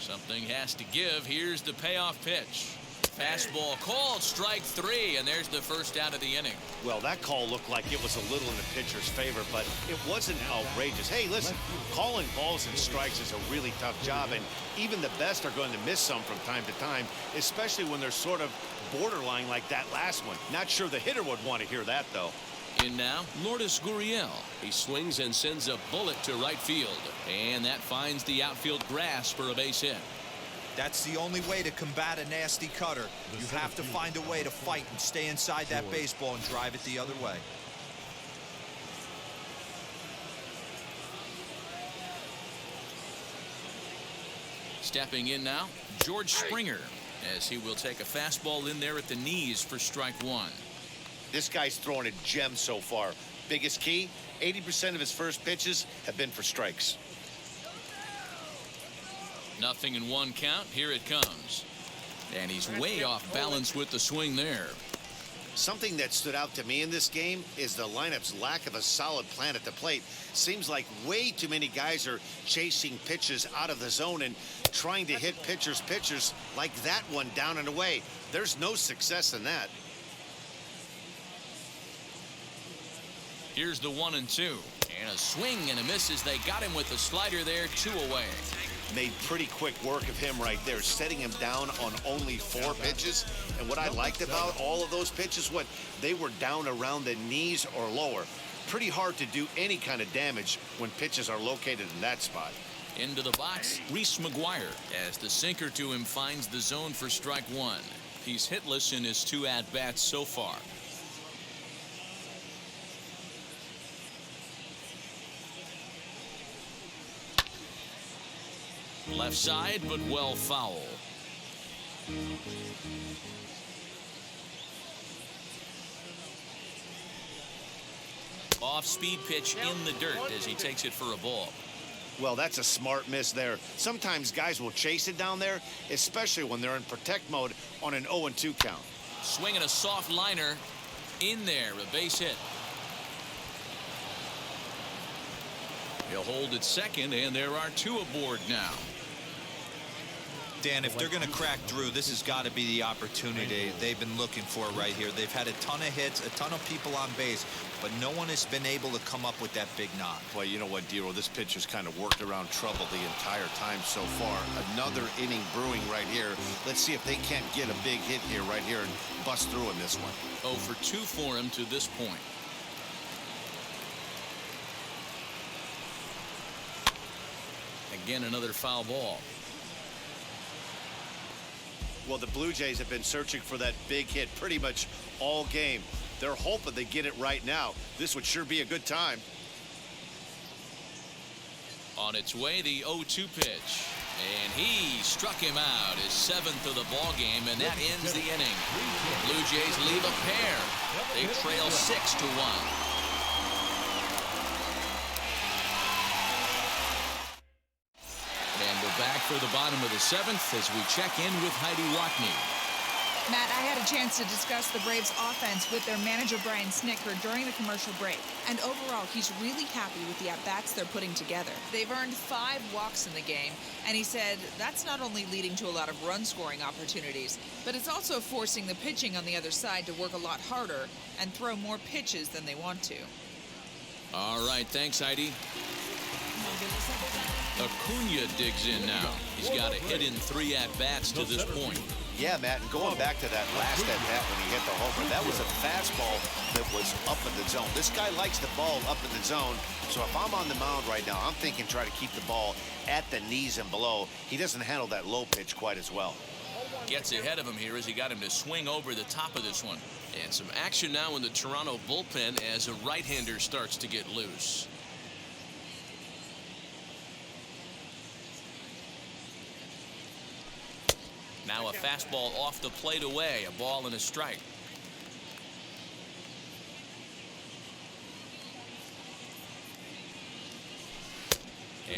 Something has to give. Here's the payoff pitch. Fastball called, strike 3, and there's the first out of the inning. Well, that call looked like it was a little in the pitcher's favor, but it wasn't outrageous. Hey, listen, calling balls and strikes is a really tough job, and even the best are going to miss some from time to time, especially when they're sort of borderline like that last one. Not sure the hitter would want to hear that, though. In now, Lourdes Gurriel. He swings and sends a bullet to right field, and that finds the outfield grass for a base hit. That's the only way to combat a nasty cutter. You have to find a way to fight and stay inside that baseball and drive it the other way. Stepping in now, George Springer, as he will take a fastball in there at the knees for strike 1. This guy's throwing a gem so far. Biggest key, 80% of his first pitches have been for strikes. Nothing in 1 count. Here it comes. And he's way off balance with the swing there. Something that stood out to me in this game is the lineup's lack of a solid plan at the plate. Seems like way too many guys are chasing pitches out of the zone and trying to hit pitchers like that one down and away. There's no success in that. Here's the 1-2. And a swing and a miss as they got him with the slider there, 2 away. Made pretty quick work of him right there, setting him down on only 4 pitches. And what I liked about all of those pitches, they were down around the knees or lower. Pretty hard to do any kind of damage when pitches are located in that spot. Into the box, Reese McGuire, as the sinker to him finds the zone for strike 1. He's hitless in his 2 at-bats so far. Left side, but well foul. Off-speed pitch in the dirt as he takes it for a ball. Well, that's a smart miss there. Sometimes guys will chase it down there, especially when they're in protect mode on an 0-2 count. Swinging a soft liner in there, a base hit. He'll hold at second, and there are 2 aboard now. Dan, if they're going to crack through, this has got to be the opportunity they've been looking for right here. They've had a ton of hits, a ton of people on base, but no one has been able to come up with that big knock. Well, you know what, Dero, this pitcher's kind of worked around trouble the entire time so far. Another inning brewing right here. Let's see if they can't get a big hit here right here and bust through in this one. 0 for 2 for him to this point. Again, another foul ball. Well, the Blue Jays have been searching for that big hit pretty much all game. They're hoping they get it right now. This would sure be a good time. On its way, the 0-2 pitch. And he struck him out, his 7th of the ball game, and that ends the inning. Blue Jays leave a pair. They trail 6-1. Back for the bottom of the 7th as we check in with Heidi Watney. Matt, I had a chance to discuss the Braves offense with their manager Brian Snitker during the commercial break. And overall, he's really happy with the at-bats they're putting together. They've earned 5 walks in the game, and he said that's not only leading to a lot of run-scoring opportunities, but it's also forcing the pitching on the other side to work a lot harder and throw more pitches than they want to. All right, thanks, Heidi. Acuna digs in now. He's got a hit in 3 at-bats to this point. Yeah, Matt, and going back to that last at-bat when he hit the homer, that was a fastball that was up in the zone. This guy likes the ball up in the zone, so if I'm on the mound right now, I'm thinking try to keep the ball at the knees and below. He doesn't handle that low pitch quite as well. Gets ahead of him here as he got him to swing over the top of this one. And some action now in the Toronto bullpen as a right-hander starts to get loose. Now a fastball off the plate away, a ball and a strike.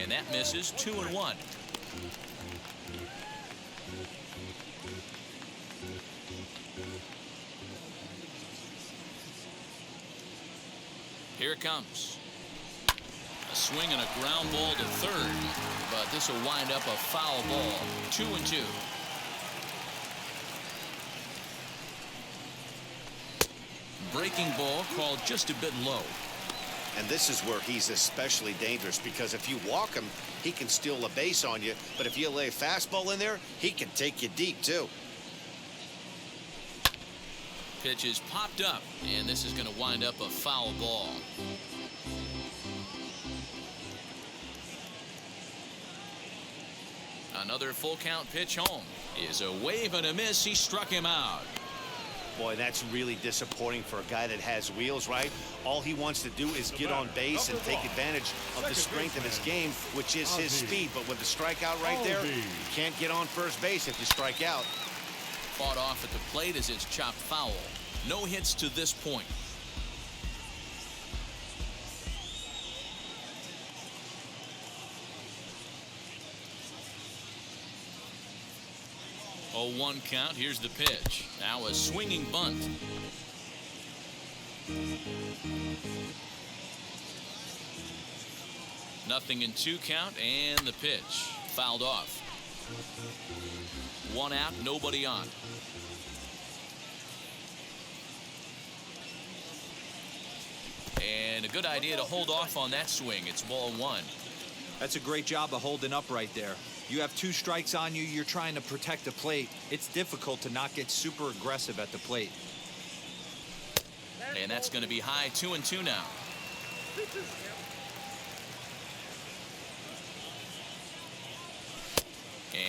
And that misses. 2-1. Here it comes. A swing and a ground ball to third, but this will wind up a foul ball. 2-2. Breaking ball called just a bit low. And this is where he's especially dangerous, because if you walk him, he can steal a base on you. But if you lay a fastball in there, he can take you deep, too. Pitch is popped up, and this is going to wind up a foul ball. Another full count pitch home is a wave and a miss. He struck him out. Boy, that's really disappointing for a guy that has wheels, right? All he wants to do is get on base and take advantage of the strength of his game, which is his speed. But with the strikeout right there, you can't get on first base if you strike out. Fought off at the plate as it's chopped foul. No hits to this point. Oh, 1 count. Here's the pitch. Now a swinging bunt. Nothing in 2 count, and the pitch fouled off. 1 out, nobody on. And a good idea to hold off on that swing. It's ball 1. That's a great job of holding up right there. You have 2 strikes on you. You're trying to protect the plate. It's difficult to not get super aggressive at the plate. And that's going to be high. 2-2 now.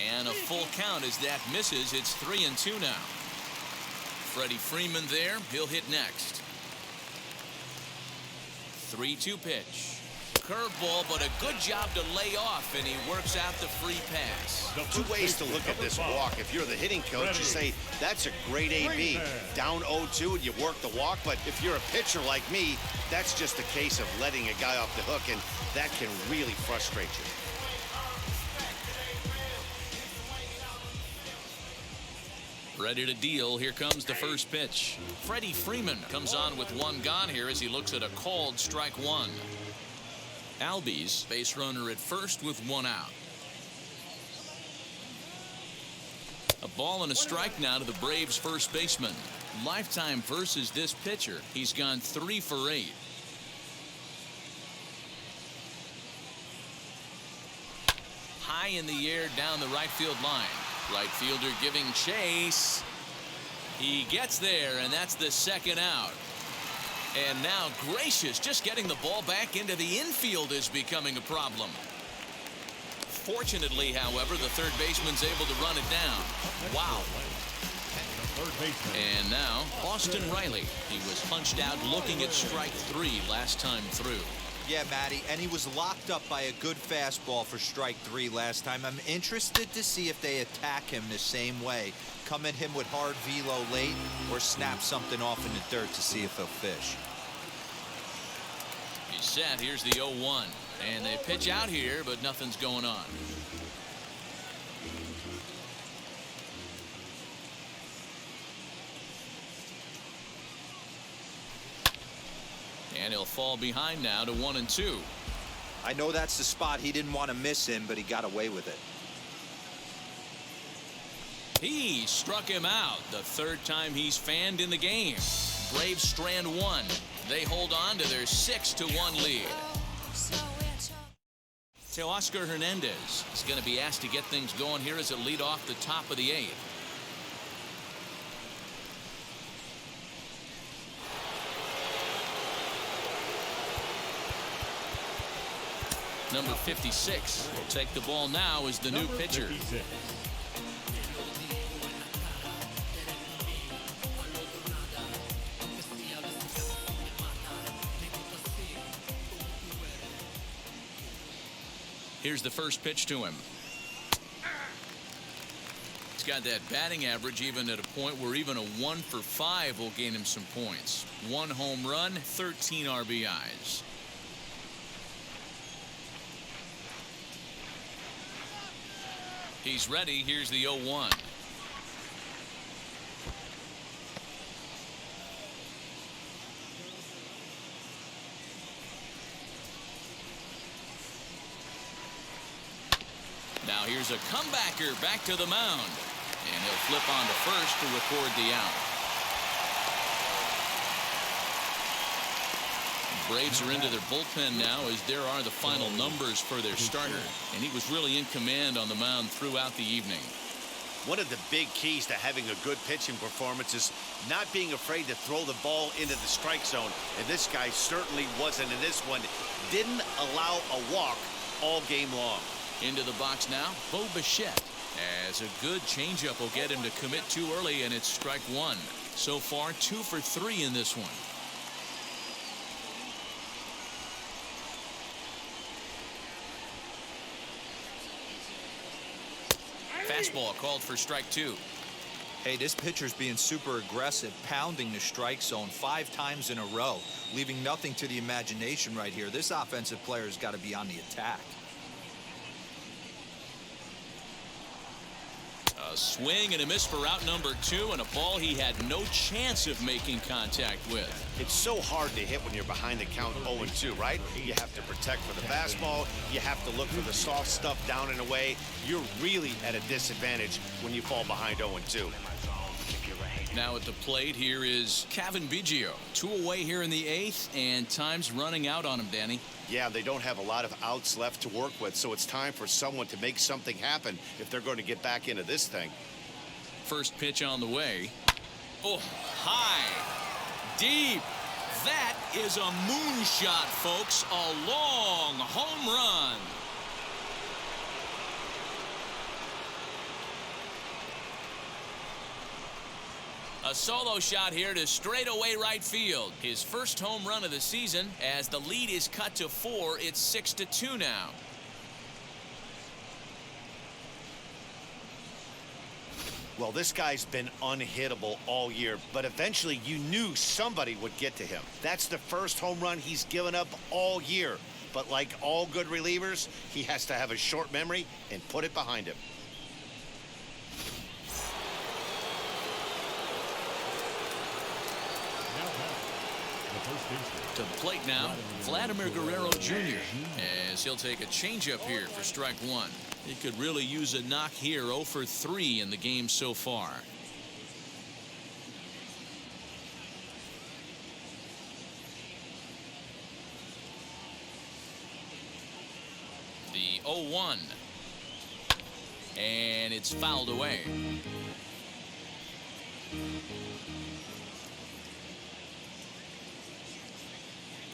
And a full count as that misses. It's 3-2 now. Freddie Freeman there. He'll hit next. 3-2 pitch. Curveball, but a good job to lay off, and he works out the free pass. 2 ways to look at this walk. If you're the hitting coach, you say, that's a great AB. Down 0-2 and you work the walk. But if you're a pitcher like me, that's just a case of letting a guy off the hook, and that can really frustrate you. Ready to deal. Here comes the first pitch. Freddie Freeman comes on with 1 gone here as he looks at a called strike 1. Albies base runner at first with 1 out. A ball and a strike now to the Braves first baseman. Lifetime versus this pitcher. He's gone 3 for 8. High in the air down the right field line. Right fielder giving chase. He gets there, and that's the 2nd out. And now Gracious just getting the ball back into the infield is becoming a problem. Fortunately, however, the third baseman's able to run it down. Wow. And now Austin Riley. He was punched out looking at strike 3 last time through. Yeah, Matty, and he was locked up by a good fastball for strike 3 last time. I'm interested to see if they attack him the same way. Come at him with hard velo late or snap something off in the dirt to see if he'll fish. He's set. Here's the 0-1. And they pitch out here, but nothing's going on. And he'll fall behind now to 1-2. I know that's the spot. He didn't want to miss him, but he got away with it. He struck him out. The 3rd time he's fanned in the game. Braves strand 1. They hold on to their 6-1 lead. Teoscar Hernandez is going to be asked to get things going here as a lead off the top of the 8th. Number 56 will take the ball now as the new pitcher. 56. Here's the first pitch to him. He's got that batting average even at a point where even a 1 for 5 will gain him some points. 1 home run, 13 RBIs. He's ready. Here's the 0-1. Now here's a comebacker back to the mound. And he'll flip on to first to record the out. Braves are into their bullpen now as there are the final numbers for their starter. And he was really in command on the mound throughout the evening. One of the big keys to having a good pitching performance is not being afraid to throw the ball into the strike zone. And this guy certainly wasn't in this one. Didn't allow a walk all game long. Into the box now, Bo Bichette. As a good changeup will get him to commit too early, and it's strike 1. So far, 2 for 3 in this one. Fastball called for strike 2. Hey, this pitcher's being super aggressive, pounding the strike zone 5 times in a row, leaving nothing to the imagination right here. This offensive player's got to be on the attack. A swing and a miss for out number 2, and a ball he had no chance of making contact with. It's so hard to hit when you're behind the count 0-2, right? You have to protect for the fastball. You have to look for the soft stuff down and away. You're really at a disadvantage when you fall behind 0-2. Now at the plate here is Cavan Biggio. 2 away here in the 8th, and time's running out on him, Danny. Yeah, they don't have a lot of outs left to work with, so it's time for someone to make something happen if they're going to get back into this thing. First pitch on the way. Oh, high, deep. That is a moonshot, folks. A long home run. A solo shot here to straightaway right field. His first home run of the season. As the lead is cut to 4, it's 6-2 now. Well, this guy's been unhittable all year, but eventually you knew somebody would get to him. That's the first home run he's given up all year. But like all good relievers, he has to have a short memory and put it behind him. To the plate now, Vladimir Guerrero Jr. as he'll take a changeup here for strike 1. He could really use a knock here. 0 for 3 in the game so far. The 0-1. And it's fouled away.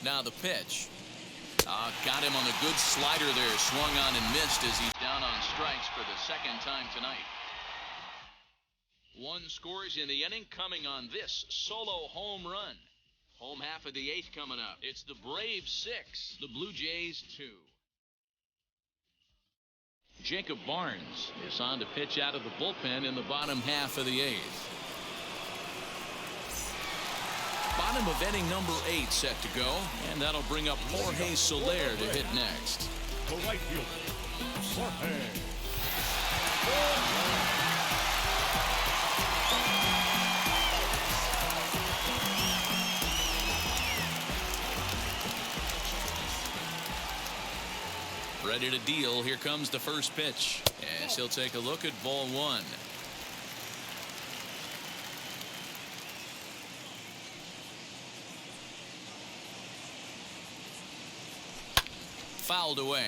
Now the pitch. Got him on a good slider there. Swung on and missed as he's down on strikes for the second time tonight. 1 scores in the inning coming on this solo home run. Home half of the 8th coming up. It's the Braves 6, the Blue Jays 2. Jacob Barnes is on to pitch out of the bullpen in the bottom half of the 8th. Bottom of inning number 8 set to go, and that'll bring up Jorge Soler to hit next. The right fielder, Jorge. Ready to deal. Here comes the first pitch, as he'll take a look at ball 1. Fouled away.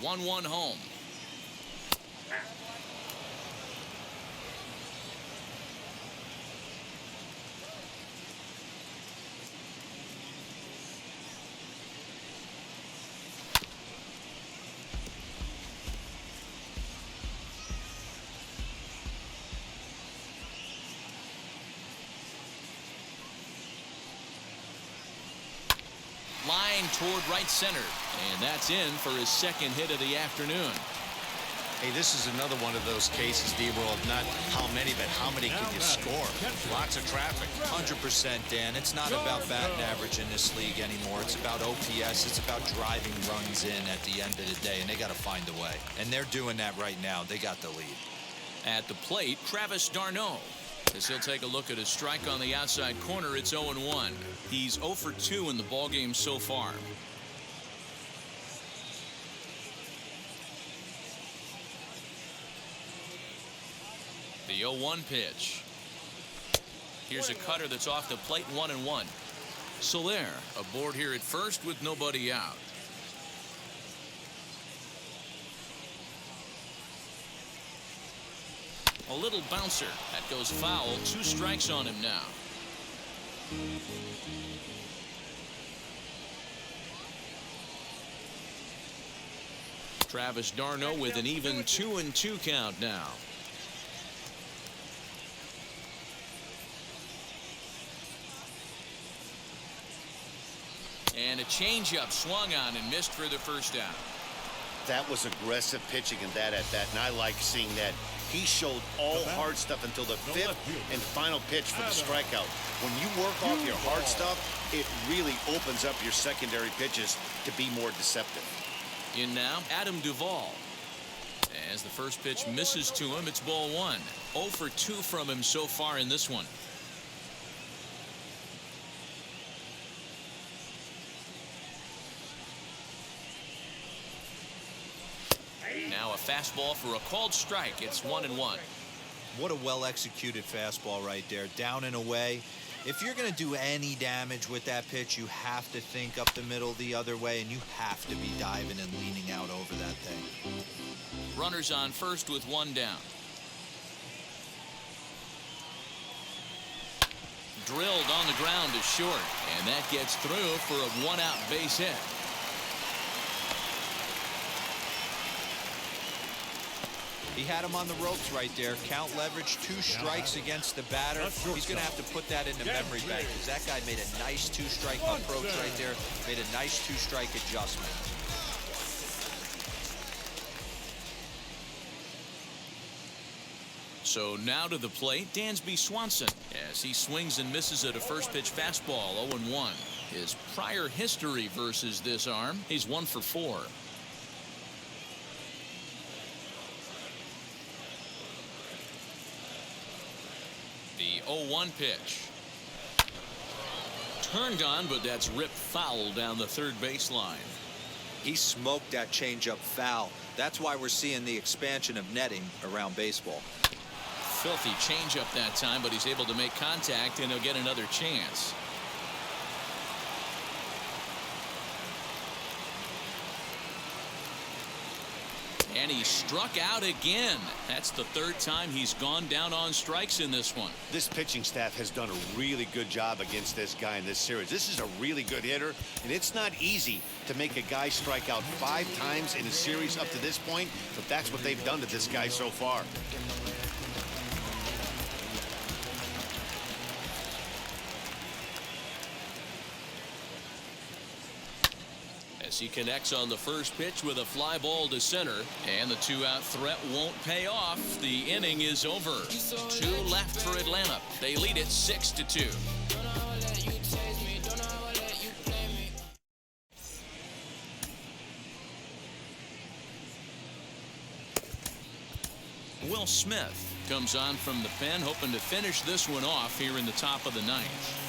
1-1 home. Line toward right center, and that's in for his second hit of the afternoon. Hey, this is another one of those cases, D-Roll, of not how many, but how many can you score? Lots of traffic. 100%, Dan. It's not about batting average in this league anymore. It's about OPS. It's about driving runs in at the end of the day, and they got to find a way. And they're doing that right now. They got the lead. At the plate, Travis d'Arnaud. As he'll take a look at his strike on the outside corner, it's 0-1. He's 0 for 2 in the ballgame so far. The 0-1 pitch. Here's a cutter that's off the plate, 1-1. Soler aboard here at first with nobody out. A little bouncer that goes foul. 2 strikes on him now. Travis d'Arnaud with an even 2-2 count now. And a changeup swung on and missed for the first out. That was aggressive pitching in that at bat, and I like seeing that. He showed all hard stuff until the 5th and final pitch for the strikeout. When you work off your hard stuff, it really opens up your secondary pitches to be more deceptive. In now, Adam Duvall. As the first pitch misses to him, it's ball 1. 0 for 2 from him so far in this one. Now a fastball for a called strike. It's 1-1. What a well-executed fastball right there. Down and away. If you're going to do any damage with that pitch, you have to think up the middle the other way, and you have to be diving and leaning out over that thing. Runners on first with 1 down. Drilled on the ground to short, and that gets through for a 1-out base hit. He had him on the ropes right there. Count leverage, 2 strikes against the batter. He's going to have to put that in the memory bank because that guy made a nice 2-strike approach right there. Made a nice 2-strike adjustment. So now to the plate, Dansby Swanson, as he swings and misses at a first pitch fastball, 0-1. His prior history versus this arm, he's 1 for 4. The 0-1 pitch. Turned on, but that's ripped foul down the third baseline. He smoked that changeup foul. That's why we're seeing the expansion of netting around baseball. Filthy changeup that time, but he's able to make contact, and he'll get another chance. And he struck out again. That's the 3rd time he's gone down on strikes in this one. This pitching staff has done a really good job against this guy in this series. This is a really good hitter, and it's not easy to make a guy strike out 5 times in a series up to this point, but that's what they've done to this guy so far. He connects on the first pitch with a fly ball to center, and the 2-out threat won't pay off. The inning is over. 2 left for Atlanta. They lead it 6-2. Will Smith comes on from the pen, hoping to finish this one off here in the top of the 9th.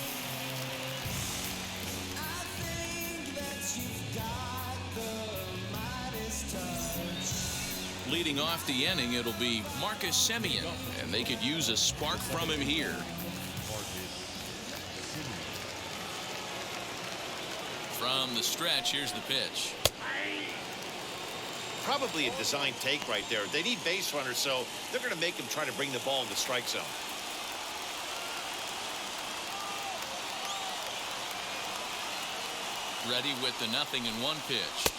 Leading off the inning, it'll be Marcus Semien, and they could use a spark from him here. From the stretch, here's the pitch. Probably a design take right there. They need base runners, so they're going to make them try to bring the ball in the strike zone. Ready with the 0-1 pitch.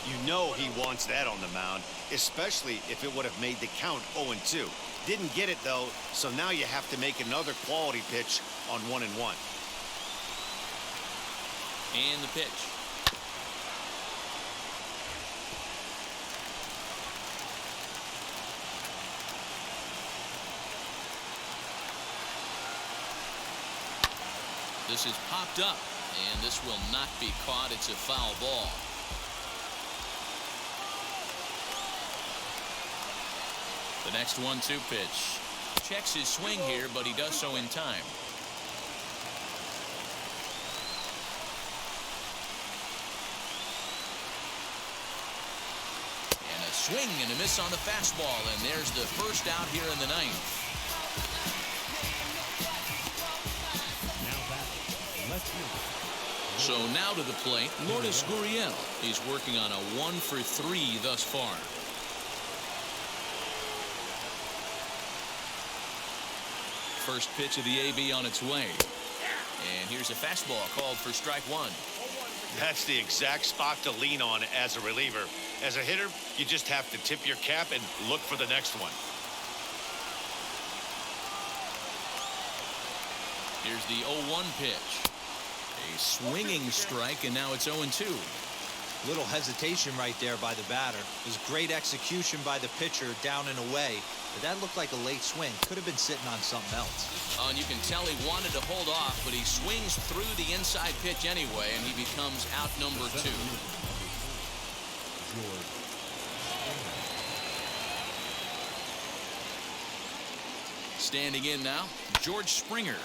You know he wants that on the mound, especially if it would have made the count 0-2. Didn't get it, though, so now you have to make another quality pitch on 1-1. And the pitch. This is popped up, and this will not be caught. It's a foul ball. The next 1-2 pitch. Checks his swing here, but he does so in time. And a swing and a miss on the fastball, and there's the first out here in the ninth. So now to the plate, Lourdes Gurriel. He's working on a 1-for-3 thus far. First pitch of the AB on its way. And here's a fastball called for strike one. That's the exact spot to lean on as a reliever. As a hitter, you just have to tip your cap and look for the next one. Here's the 0-1 pitch. A swinging strike, and now it's 0-2. Little hesitation right there by the batter. It was great execution by the pitcher down and away. But that looked like a late swing. Could have been sitting on something else. And you can tell he wanted to hold off, but he swings through the inside pitch anyway, and he becomes out number 2. Standing in now, George Springer.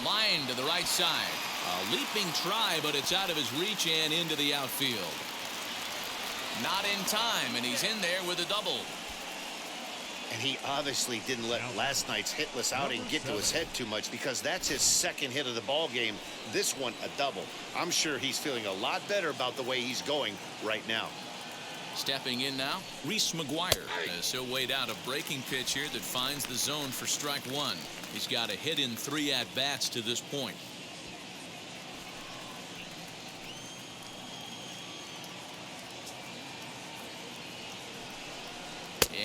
Line to the right side. A leaping try, but it's out of his reach and into the outfield. Not in time, and he's in there with a double. And he obviously didn't let last night's hitless outing get to his head too much, because that's his second hit of the ball game. This one a double. I'm sure he's feeling a lot better about the way he's going right now. Stepping in now, Reese McGuire, as he'll wait out a breaking pitch here that finds the zone for strike one. He's got a hit in 3 at-bats to this point.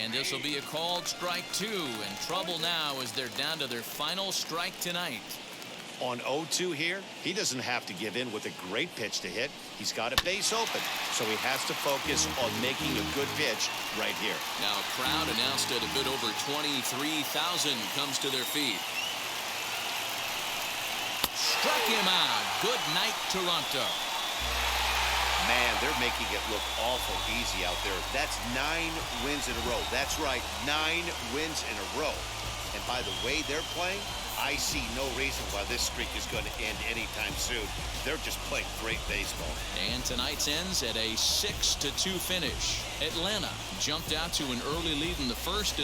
And this will be a called strike 2. In trouble now as they're down to their final strike tonight. On 0-2 here, he doesn't have to give in with a great pitch to hit. He's got a base open, so he has to focus on making a good pitch right here. Now a crowd announced at a bit over 23,000 comes to their feet. Struck him out. Good night, Toronto. Man, they're making it look awful easy out there. That's 9 wins in a row. That's right, 9 wins in a row. And by the way they're playing, I see no reason why this streak is going to end anytime soon. They're just playing great baseball. And tonight's ends at a 6-2 finish. Atlanta jumped out to an early lead in the first.